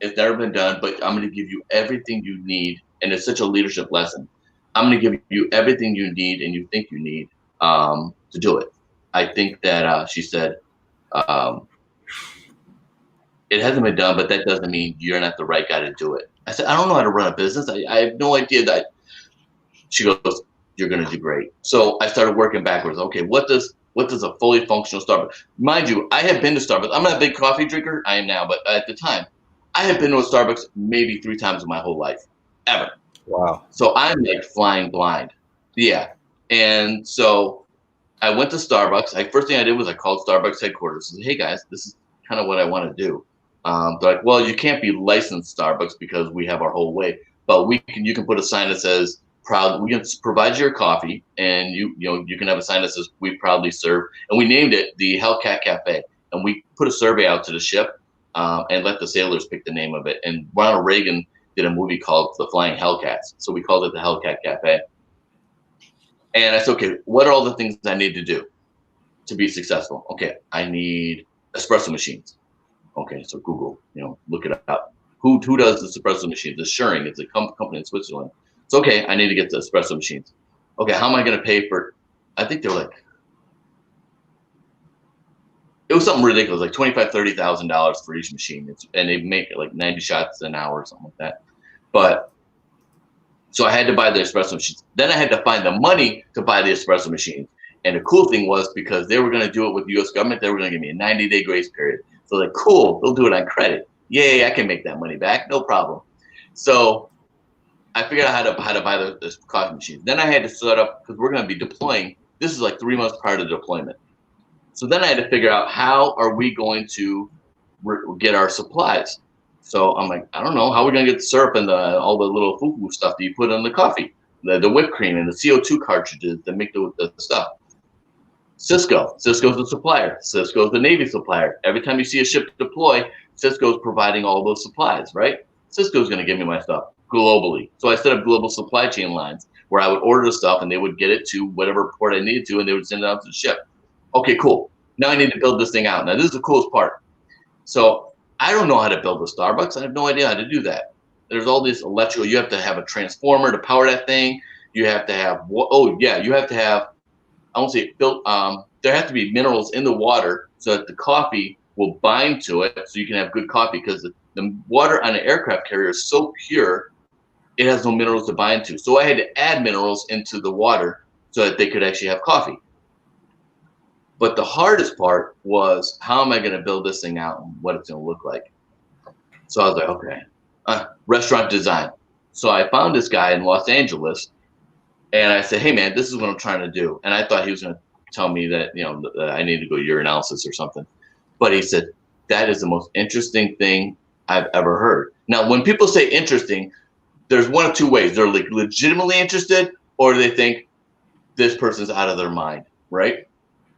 [SPEAKER 4] It's never been done, but I'm gonna give you everything you need." And it's such a leadership lesson. I'm gonna give you everything you need and you think you need to do it. I think that she said, "It hasn't been done, but that doesn't mean you're not the right guy to do it." I said, "I don't know how to run a business. I have no idea that." She goes, "You're gonna do great." So I started working backwards. Okay, what does a fully functional Starbucks? Mind you, I have been to Starbucks. I'm not a big coffee drinker. I am now, but at the time, I had been to a Starbucks maybe 3 times in my whole life, ever.
[SPEAKER 3] Wow.
[SPEAKER 4] So I'm like flying blind. Yeah. And so I went to Starbucks. First thing I did was I called Starbucks headquarters and said, "Hey guys, this is kind of what I want to do." They're like, "Well, you can't be licensed Starbucks because we have our whole way, but you can put a sign that says we can provide you your coffee, and you can have a sign that says we proudly serve." And we named it the Hellcat Cafe, and we put a survey out to the ship and let the sailors pick the name of it. And Ronald Reagan did a movie called The Flying Hellcats, so we called it the Hellcat Cafe. And I said, "Okay, what are all the things I need to do to be successful?" "Okay, I need espresso machines." Okay, so Google, look it up. Who does the espresso machines? The Schering, it's a company in Switzerland. So, okay, I need to get the espresso machines. Okay, how am I going to pay for? I think they're like, it was something ridiculous, like $25,000-$30,000 for each machine. And they make it like 90 shots an hour or something like that. But so I had to buy the espresso machines. Then I had to find the money to buy the espresso machines. And the cool thing was, because they were going to do it with the U.S. government, they were going to give me a 90-day grace period. So like, cool, they'll do it on credit. Yay, I can make that money back, no problem. So I figured out how to buy the coffee machines. Then I had to set up, because we're going to be deploying. This is like 3 months prior to deployment. So then I had to figure out, how are we going to get our supplies? So I'm like, I don't know, how are we going to get the syrup and all the little foo-foo stuff that you put in the coffee, the whipped cream and the CO2 cartridges that make the stuff. Cisco's the supplier. Cisco's the Navy supplier. Every time you see a ship deploy, Cisco's providing all those supplies, right? Cisco's going to give me my stuff globally. So I set up global supply chain lines where I would order the stuff and they would get it to whatever port I needed to, and they would send it out to the ship. Okay, cool. Now I need to build this thing out. Now this is the coolest part. So I don't know how to build a Starbucks. I have no idea how to do that. There's all this electrical. You have to have a transformer to power that thing. You have to have, you have to have, I won't say built, there have to be minerals in the water so that the coffee will bind to it, so you can have good coffee, because the water on an aircraft carrier is so pure, it has no minerals to bind to. So I had to add minerals into the water so that they could actually have coffee. But the hardest part was, how am I going to build this thing out and what it's going to look like? So I was like, okay, restaurant design. So I found this guy in Los Angeles, and I said, "Hey man, this is what I'm trying to do." And I thought he was going to tell me that, that I need to go urinalysis or something. But he said, "That is the most interesting thing I've ever heard." Now, when people say interesting, there's one of two ways. They're like legitimately interested, or they think this person's out of their mind, right?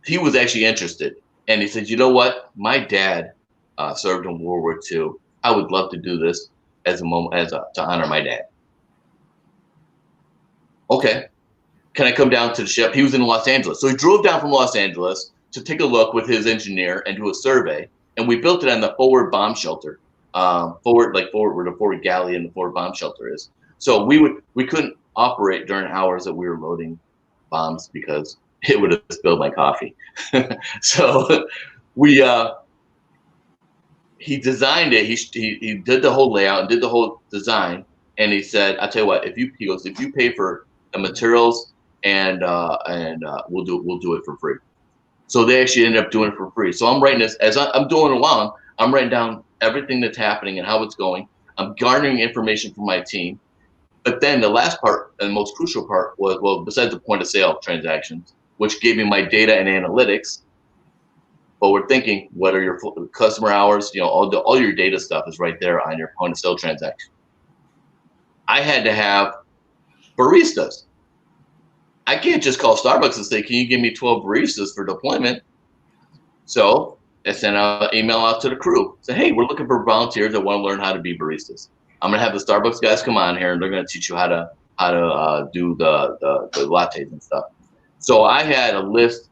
[SPEAKER 4] He was actually interested. And he said, "You know what? My dad served in World War II. I would love to do this to honor my dad." Okay. Can I come down to the ship? He was in Los Angeles. So he drove down from Los Angeles to take a look with his engineer and do a survey. And we built it on the forward bomb shelter. Forward where the forward galley and the forward bomb shelter is. So we couldn't operate during hours that we were loading bombs, because it would have spilled my coffee. So he designed it. He did the whole layout and did the whole design. And he said, "I'll tell you what, if you pay for the materials and we'll do it for free." So they actually ended up doing it for free. So I'm writing this as I'm doing it along. I'm writing down everything that's happening and how it's going. I'm garnering information from my team. But then the last part and the most crucial part was, well, besides the point of sale transactions, which gave me my data and analytics, but we're thinking, what are your customer hours? All your data stuff is right there on your point of sale transaction. I had to have baristas. I can't just call Starbucks and say, "Can you give me 12 baristas for deployment?" So I sent out an email out to the crew. Say, "Hey, we're looking for volunteers that want to learn how to be baristas. I'm going to have the Starbucks guys come on here, and they're going to teach you how to do the lattes and stuff." So I had a list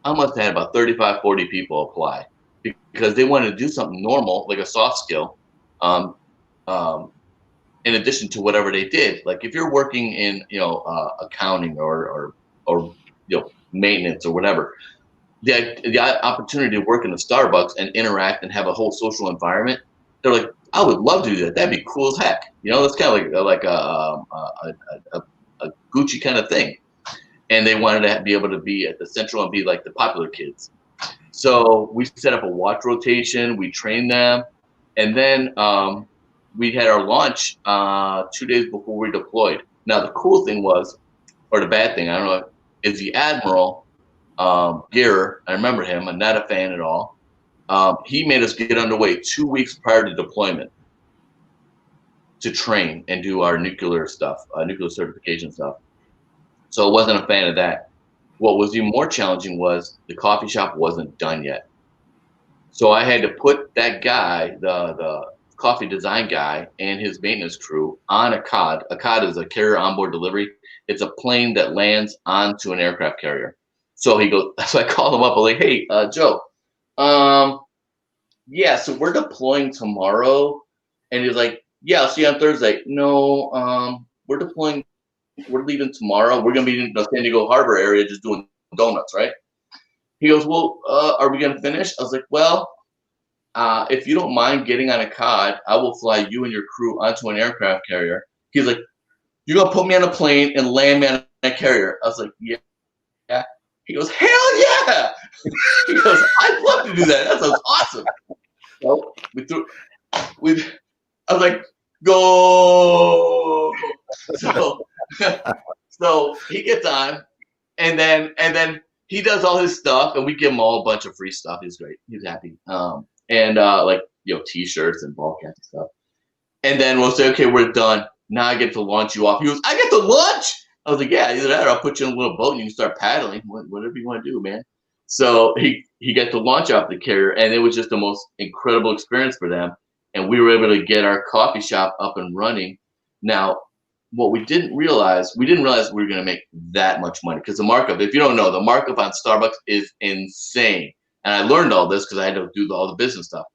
[SPEAKER 4] I must have had about 35, 40 people apply because they wanted to do something normal, like a soft skill, in addition to whatever they did. Like if you're working in, accounting or maintenance or whatever, the opportunity to work in a Starbucks and interact and have a whole social environment, they're like, I would love to do that. That'd be cool as heck. That's kind of like a Gucci kind of thing. And they wanted to be able to be at the central and be like the popular kids. So we set up a watch rotation. We trained them, and then we had our launch 2 days before we deployed. Now the cool thing was, or the bad thing, I don't know, is the Admiral Gear. I remember him. I'm not a fan at all. He made us get underway 2 weeks prior to deployment to train and do our nuclear stuff, nuclear certification stuff. So I wasn't a fan of that. What was even more challenging was the coffee shop wasn't done yet. So I had to put that guy, the coffee design guy, and his maintenance crew on a COD. A COD is a carrier onboard delivery. It's a plane that lands onto an aircraft carrier. So he goes, so I called him up. I'm like, hey, Joe, yeah, so we're deploying tomorrow. And he's like, yeah, I'll see you on Thursday. No, we're deploying. We're leaving tomorrow. We're going to be in the San Diego Harbor area just doing donuts, right? He goes, well, are we going to finish? I was like, well, if you don't mind getting on a COD, I will fly you and your crew onto an aircraft carrier. He's like, you're going to put me on a plane and land me on a carrier. I was like, yeah. He goes, hell yeah. He goes, I'd love to do that. That sounds awesome. So I was like, go. So he gets on, and then he does all his stuff, and we give him all a bunch of free stuff. He's great. He's happy. Like T-shirts and ball caps and stuff. And then we'll say, okay, we're done. Now I get to launch you off. He goes, I get to launch? I was like, yeah, either that or I'll put you in a little boat and you can start paddling. Whatever you want to do, man. So he got to launch off the carrier, and it was just the most incredible experience for them. And we were able to get our coffee shop up and running. Now, what we didn't realize we were going to make that much money, because the markup, if you don't know, the markup on Starbucks is insane. And I learned all this because I had to do all the business stuff.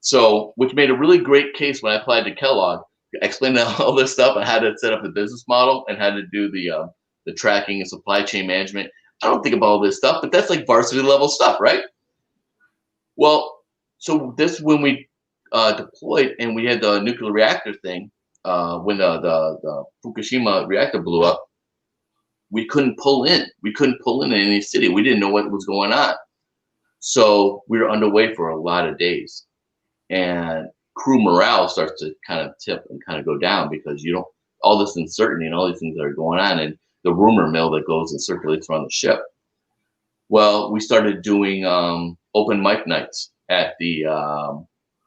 [SPEAKER 4] So, which made a really great case when I applied to Kellogg, explained all this stuff and how to set up the business model and how to do the tracking and supply chain management. I don't think about all this stuff, but that's like varsity level stuff, right? Well, so this when we deployed and we had the nuclear reactor thing, when the Fukushima reactor blew up, we couldn't pull in. We couldn't pull in any city. We didn't know what was going on. So we were underway for a lot of days. And crew morale starts to kind of tip and kind of go down because you don't, all this uncertainty and all these things that are going on, and the rumor mill that goes and circulates around the ship. Well, we started doing open mic nights at the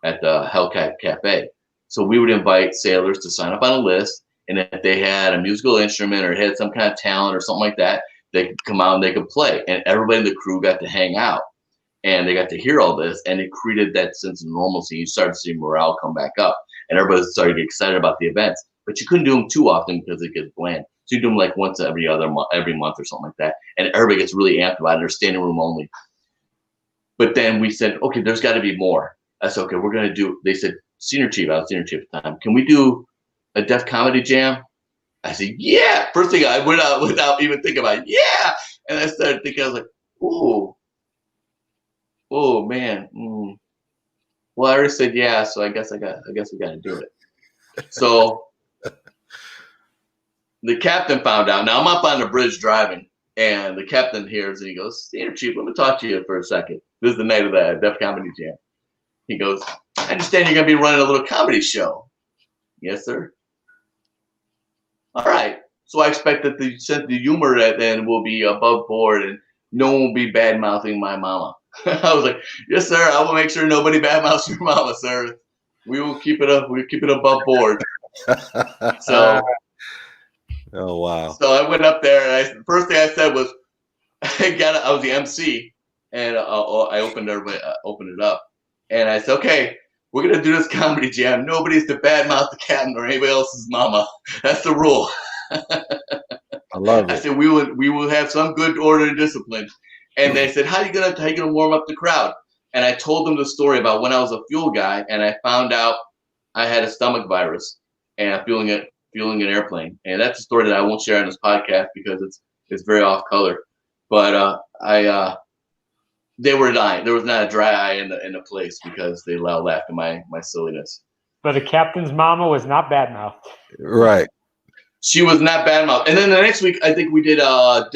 [SPEAKER 4] Hellcat Cafe. So we would invite sailors to sign up on a list, and if they had a musical instrument or had some kind of talent or something like that, they could come out and they could play, and everybody in the crew got to hang out. And they got to hear all this, and it created that sense of normalcy. You started to see morale come back up, and everybody started to get excited about the events. But you couldn't do them too often because it gets bland. So you do them like once every month or something like that, and everybody gets really amped about it. They're standing room only. But then we said, okay, there's got to be more. I said, okay, we're gonna do. They said, senior chief, I was senior chief at the time. Can we do a deaf comedy jam? I said, yeah. First thing I went out without even thinking about it, yeah. And I started thinking, I was like, ooh. Oh man. Well, I already said yeah, so I guess we got to do it. So the captain found out. Now I'm up on the bridge driving, and the captain hears and he goes, "Senior Chief, let me talk to you for a second. This is the night of the Def Comedy Jam." He goes, "I understand you're gonna be running a little comedy show." Yes, sir. All right. So I expect that the sense of humor at then will be above board, and no one will be bad mouthing my mama. I was like, yes, sir. I will make sure nobody badmouths your mama, sir. We will keep it up. We'll keep it above board. So,
[SPEAKER 3] oh wow.
[SPEAKER 4] So I went up there, and first thing I said was, I was the MC, and I opened it up, and I said, okay, we're gonna do this comedy jam. Nobody's to badmouth the captain or anybody else's mama. That's the rule.
[SPEAKER 3] I love it.
[SPEAKER 4] I said we will have some good order and discipline. And they said, how you gonna warm up the crowd? And I told them the story about when I was a fuel guy and I found out I had a stomach virus and fueling an airplane. And that's a story that I won't share on this podcast because it's very off color. But they were dying. There was not a dry eye in the place because they laughed at my silliness.
[SPEAKER 2] But the captain's mama was not bad mouthed.
[SPEAKER 3] Right.
[SPEAKER 4] She was not bad mouthed. And then the next week, I think we did a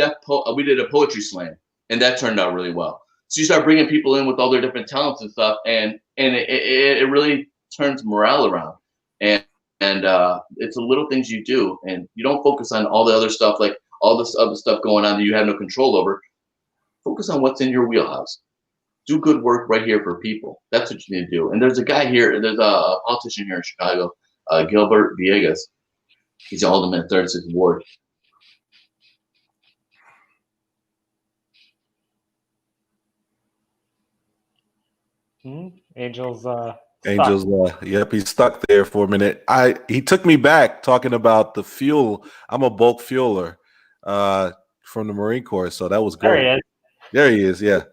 [SPEAKER 4] poetry slam, and that turned out really well. So you start bringing people in with all their different talents and stuff, and it really turns morale around. And it's the little things you do, and you don't focus on all the other stuff, like all this other stuff going on that you have no control over. Focus on what's in your wheelhouse. Do good work right here for people. That's what you need to do. And there's a guy here, there's a politician here in Chicago, Gilbert Villegas. He's an alderman in 36th Ward.
[SPEAKER 2] Angel's
[SPEAKER 3] yep, he's stuck there for a minute. He took me back talking about the fuel. I'm a bulk fueler from the Marine Corps, so that was great. There he is. Yeah,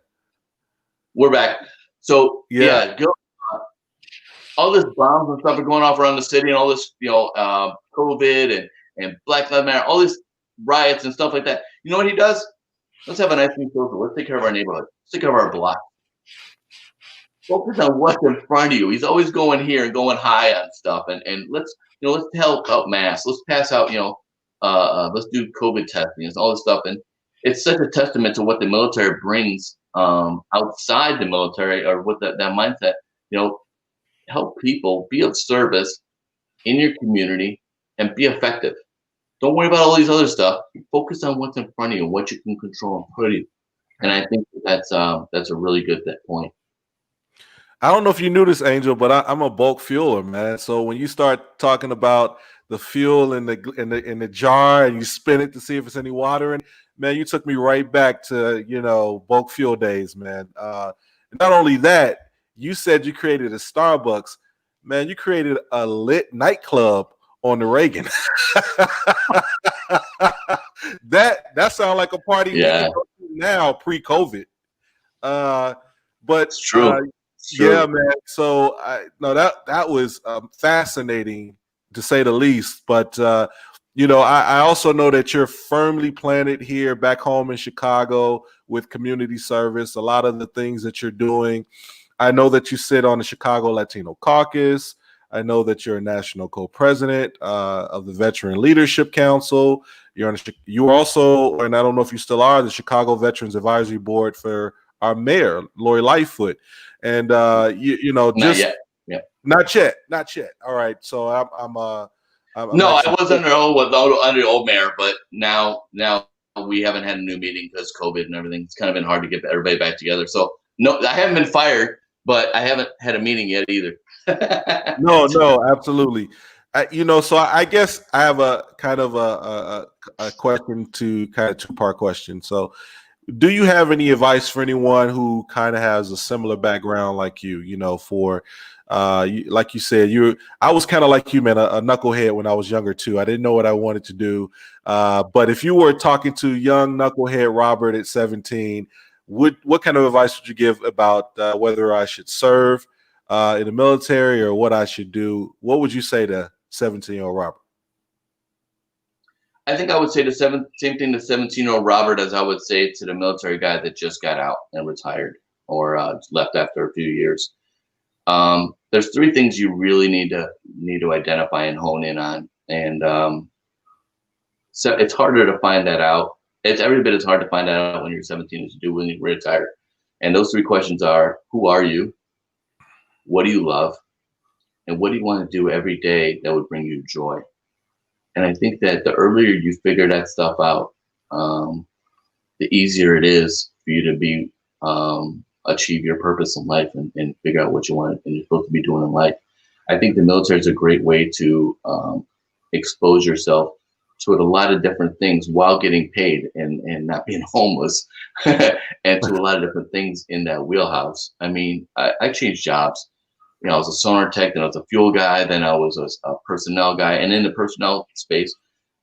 [SPEAKER 3] we're
[SPEAKER 4] back. So yeah, all this bombs and stuff are going off around the city, and all this, COVID and Black Lives Matter, all these riots and stuff like that. You know what he does? Let's have a nice new social. Let's take care of our neighborhood. Let's take care of our block. Focus on what's in front of you. He's always going here and going high on stuff, and let's help out mass. Let's pass out, let's do COVID testing and all this stuff. And it's such a testament to what the military brings outside the military, or what that mindset. Help people, be of service in your community, and be effective. Don't worry about all these other stuff. Focus on what's in front of you and what you can control and put it. And I think that's a really good point.
[SPEAKER 3] I don't know if you knew this, Angel, but I'm a bulk fueler, man. So when you start talking about the fuel in the jar and you spin it to see if it's any water in, man, you took me right back to bulk fuel days, man. Not only that, you said you created a Starbucks, man. You created a lit nightclub on the Reagan. that sounds like a party now pre-COVID. But
[SPEAKER 4] it's true.
[SPEAKER 3] Yeah, man. So that was fascinating to say the least. But I also know that you're firmly planted here back home in Chicago with community service. A lot of the things that you're doing. I know that you sit on the Chicago Latino Caucus. I know that you're a national co-president of the Veteran Leadership Council. You're also, and I don't know if you still are, the Chicago Veterans Advisory Board for our mayor, Lori Lightfoot. And not yet. Not yet. All right. So I'm I
[SPEAKER 4] was under the old mayor, but now we haven't had a new meeting because COVID and everything. It's kind of been hard to get everybody back together. So no, I haven't been fired, but I haven't had a meeting yet either.
[SPEAKER 3] No, absolutely. So I guess I have a kind of a question, to kind of two-part question. So do you have any advice for anyone who kind of has a similar background like you, for like you said, I was kind of like you, man, a knucklehead when I was younger too. I didn't know what I wanted to do. But if you were talking to young knucklehead Robert at 17, what kind of advice would you give about whether I should serve in the military or what I should do? What would you say to 17-year-old Robert?
[SPEAKER 4] I think I would say the same thing to 17-year-old Robert as I would say to the military guy that just got out and retired or left after a few years. There's three things you really need to identify and hone in on, and so it's harder to find that out. It's every bit as hard to find that out when you're 17 as you do when you retire. And those three questions are: who are you? What do you love? And what do you want to do every day that would bring you joy? And I think that the earlier you figure that stuff out, the easier it is for you to achieve your purpose in life and figure out what you want and you're supposed to be doing in life. I think the military is a great way to expose yourself to a lot of different things while getting paid and not being homeless and to a lot of different things in that wheelhouse. I mean, I changed jobs. I was a sonar tech, then I was a fuel guy, then I was a personnel guy. And in the personnel space,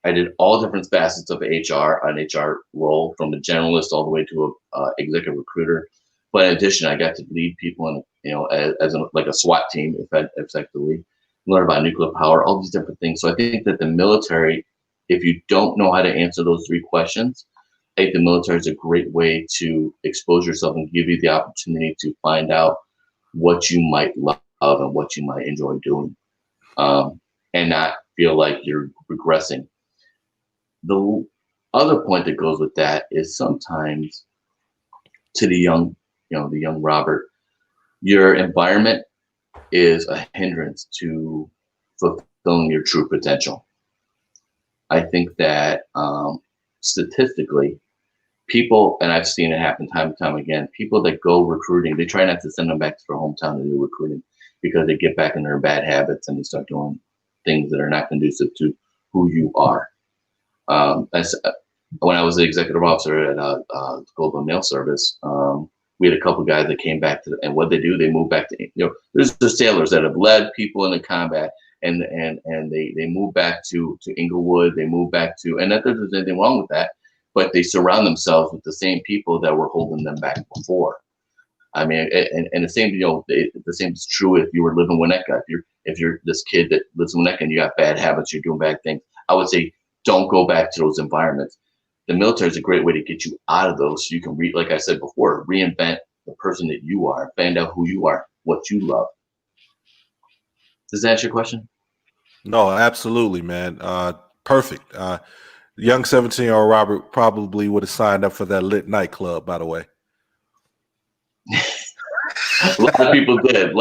[SPEAKER 4] I did all different facets of HR, an HR role, from a generalist all the way to a executive recruiter. But in addition, I got to lead people in, as like a SWAT team, effectively, learn about nuclear power, all these different things. So I think that the military, if you don't know how to answer those 3 questions, I think the military is a great way to expose yourself and give you the opportunity to find out what you might love and what you might enjoy doing, and not feel like you're regressing. The other point that goes with that is sometimes, to the young Robert, your environment is a hindrance to fulfilling your true potential. I think that statistically, people, and I've seen it happen time and time again, people that go recruiting, they try not to send them back to their hometown to do recruiting because they get back in their bad habits and they start doing things that are not conducive to who you are. When I was the executive officer at Global Mail Service, we had a couple guys that came back to, and what they do, they move back to, there's the sailors that have led people into combat, and they move back to Inglewood, they move back to, and not that there's anything wrong with that, but they surround themselves with the same people that were holding them back before. I mean, and the same, the same is true if you were living in Winnetka. If you're this kid that lives in Winnetka and you got bad habits, you're doing bad things, I would say don't go back to those environments. The military is a great way to get you out of those, so you can like I said before, reinvent the person that you are, find out who you are, what you love. Does that answer your question?
[SPEAKER 3] No, absolutely, man. Perfect. Young 17-year-old Robert probably would have signed up for that lit nightclub, by the way.
[SPEAKER 4] A lot of people did. It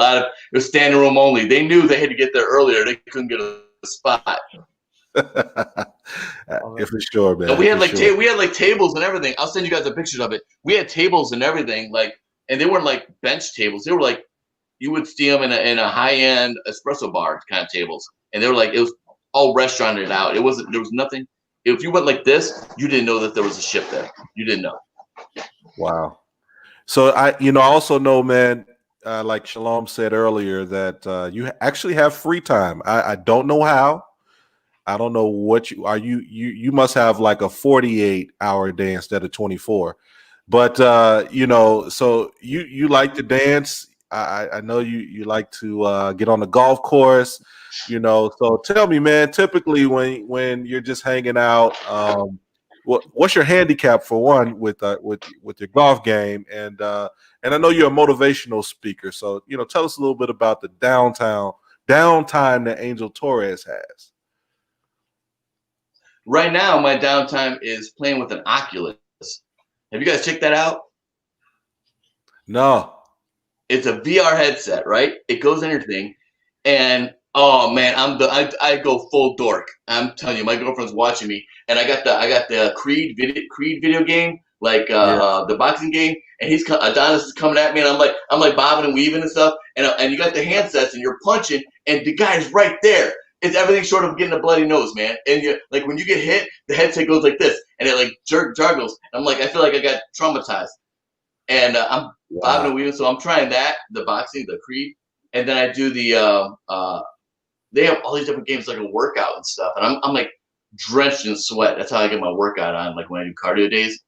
[SPEAKER 4] was standing room only. They knew they had to get there earlier. They couldn't get a spot.
[SPEAKER 3] For sure, man.
[SPEAKER 4] And we had we had like tables and everything. I'll send you guys a picture of it. We had tables and everything, and they weren't like bench tables. They were like, you would see them in a high-end espresso bar kind of tables, and they were like, it was all restauranted out. There was nothing. If you went like this, you didn't know that there was a ship there. You didn't know.
[SPEAKER 3] Wow. So I also know, man, like Shalom said earlier, that you actually have free time. I don't know how. I don't know what you must have like a 48-hour day instead of 24. But so you like to dance. I know you like to get on the golf course, So tell me, man, typically when you're just hanging out, what's your handicap for one with your golf game? And I know you're a motivational speaker, so tell us a little bit about the downtime that Angel Torres has.
[SPEAKER 4] Right now, my downtime is playing with an Oculus. Have you guys checked that out?
[SPEAKER 3] No.
[SPEAKER 4] It's a VR headset, right? It goes in your thing, and oh man, I go full dork. I'm telling you, my girlfriend's watching me, and I got the Creed video game, the boxing game, and Adonis is coming at me, and I'm like bobbing and weaving and stuff, and you got the handsets, and you're punching, and the guy's right there. It's everything short of getting a bloody nose, man. And you like when you get hit, the headset goes like this, and it like juggles. I'm like, I feel like I got traumatized, and I'm bobbing and weaving. So I'm trying that, the boxing, the Creed, and then I do the. They have all these different games like a workout and stuff, and I'm like drenched in sweat. That's how I get my workout on, like when I do cardio days,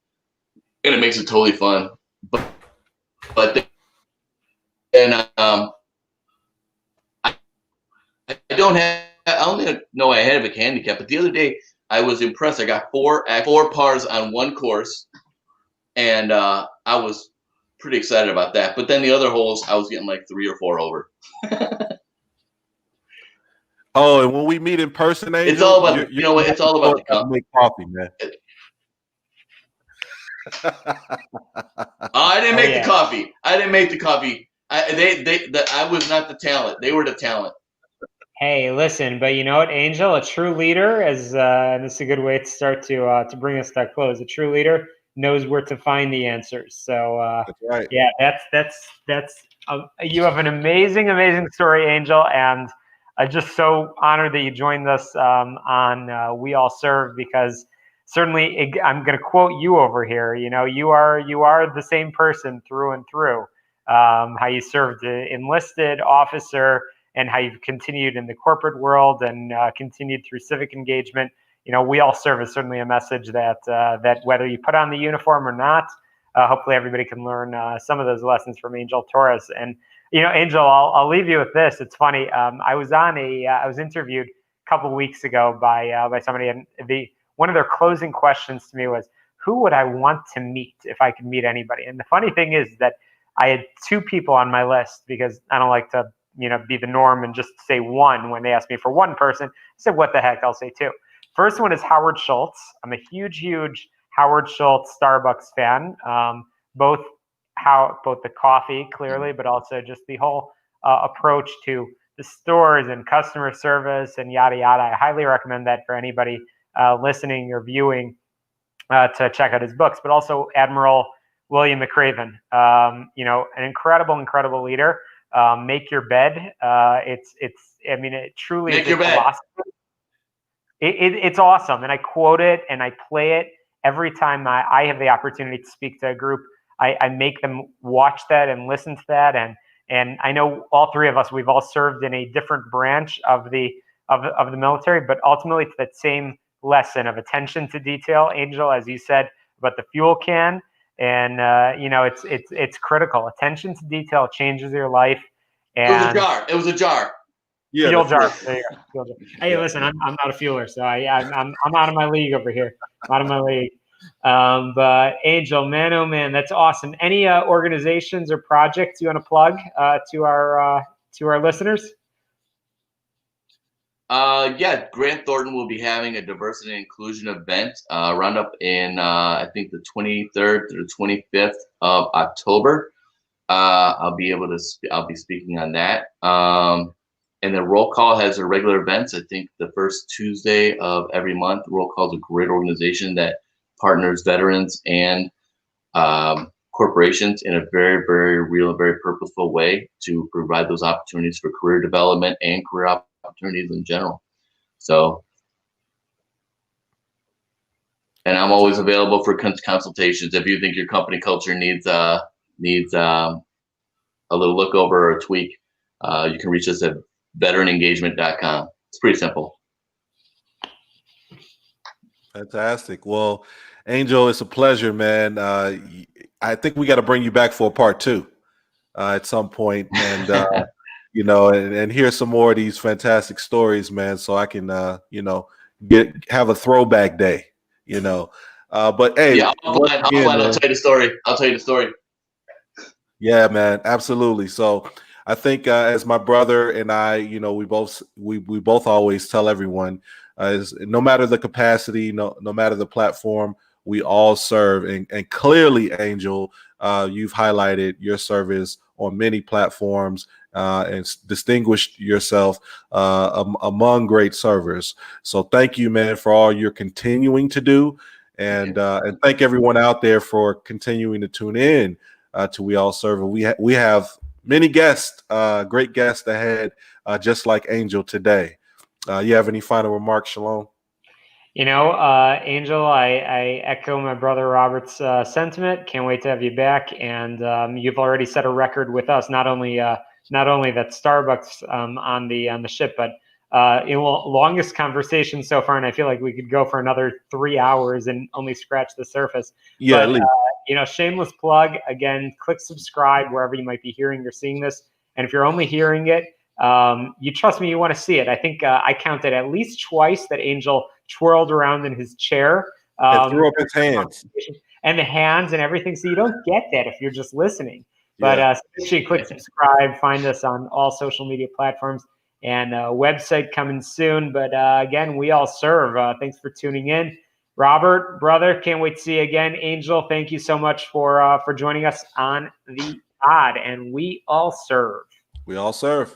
[SPEAKER 4] and it makes it totally fun. But then I don't have. I only know I had a handicap, but the other day I was impressed. I got four pars on one course, and I was pretty excited about that. But then the other holes, I was getting like 3 or 4 over.
[SPEAKER 3] Oh, and when we meet in person, Angel,
[SPEAKER 4] it's all about it's all about the cup.
[SPEAKER 3] Make coffee, man.
[SPEAKER 4] I didn't make the coffee. I didn't make the coffee. I was not the talent. They were the talent.
[SPEAKER 2] Hey, listen, but you know what, Angel, a true leader, and this is a good way to start to bring us to a close. A true leader knows where to find the answers. So,
[SPEAKER 3] that's right.
[SPEAKER 2] Yeah, that's you have an amazing story, Angel, and I'm just so honored that you joined us on We All Serve, because certainly I'm going to quote you over here. You are the same person through and through. How you served enlisted officer, and how you've continued in the corporate world and continued through civic engagement. we all serve is certainly a message that that whether you put on the uniform or not, hopefully everybody can learn some of those lessons from Angel Torres. And Angel, I'll leave you with this. It's funny. I was interviewed a couple of weeks ago by somebody, and one of their closing questions to me was, who would I want to meet if I could meet anybody? And the funny thing is that I had two people on my list, because I don't like to be the norm and just say one when they ask me for one person. I said, what the heck, I'll say two. First one is Howard Schultz. I'm a huge Howard Schultz Starbucks fan. Both the coffee, clearly, but also just the whole approach to the stores and customer service and yada yada. I highly recommend that for anybody listening or viewing to check out his books. But also Admiral William McRaven, an incredible leader. Make your bed. It truly
[SPEAKER 4] Make
[SPEAKER 2] is
[SPEAKER 4] your
[SPEAKER 2] a
[SPEAKER 4] bed.
[SPEAKER 2] philosophy. It's awesome, and I quote it and I play it every time I have the opportunity to speak to a group. I make them watch that and listen to that, and I know all three of us, we've all served in a different branch of the military, but ultimately it's that same lesson of attention to detail, Angel, as you said about the fuel can, and it's critical. Attention to detail changes your life. And
[SPEAKER 4] It was a jar.
[SPEAKER 3] Yeah,
[SPEAKER 2] fuel
[SPEAKER 3] the
[SPEAKER 2] jar.
[SPEAKER 3] fuel.
[SPEAKER 2] There you go. Fuel jar. Hey, listen, I'm not a fueler, so I'm out of my league over here. I'm out of my league. But Angel, man, oh man, that's awesome. Any organizations or projects you want to plug to our listeners?
[SPEAKER 4] Grant Thornton will be having a diversity and inclusion event roundup in I think the 23rd through the 25th of October. I'll be speaking on that. And then Roll Call has their regular events. I think the first Tuesday of every month. Roll Call is a great organization that partners veterans and corporations in a very, very real and very purposeful way to provide those opportunities for career development and career opportunities in general. So, and I'm always available for consultations. If you think your company culture needs a little look over or a tweak, you can reach us at veteranengagement.com. It's pretty simple.
[SPEAKER 3] Fantastic. Well, Angel, it's a pleasure, man. I think we got to bring you back for a part 2 at some point, and and hear some more of these fantastic stories, man. So I can, have a throwback day, But hey,
[SPEAKER 4] yeah, I'll tell you the story.
[SPEAKER 3] Yeah, man, absolutely. So I think as my brother and I, we both always tell everyone, is no matter the capacity, no matter the platform, we all serve. And clearly, Angel, you've highlighted your service on many platforms and distinguished yourself among great servers. So thank you, man, for all you're continuing to do. And thank everyone out there for continuing to tune in to We All Serve. We have many guests, great guests ahead, just like Angel today. You have any final remarks, Shalom?
[SPEAKER 2] Angel, I echo my brother Robert's sentiment. Can't wait to have you back. And you've already set a record with us, not only that Starbucks on the ship, but longest conversation so far. And I feel like we could go for another 3 hours and only scratch the surface.
[SPEAKER 3] Yeah,
[SPEAKER 2] but, shameless plug. Again, click subscribe wherever you might be hearing or seeing this. And if you're only hearing it, you trust me, you want to see it. I think I counted at least twice that Angel twirled around in his chair.
[SPEAKER 3] And threw up his hands.
[SPEAKER 2] And the hands and everything. So you don't get that if you're just listening. But especially click subscribe. Find us on all social media platforms. And website coming soon. But again, We All Serve. Thanks for tuning in. Robert, brother, can't wait to see you again. Angel, thank you so much for joining us on the pod. And We All Serve.
[SPEAKER 3] We all serve.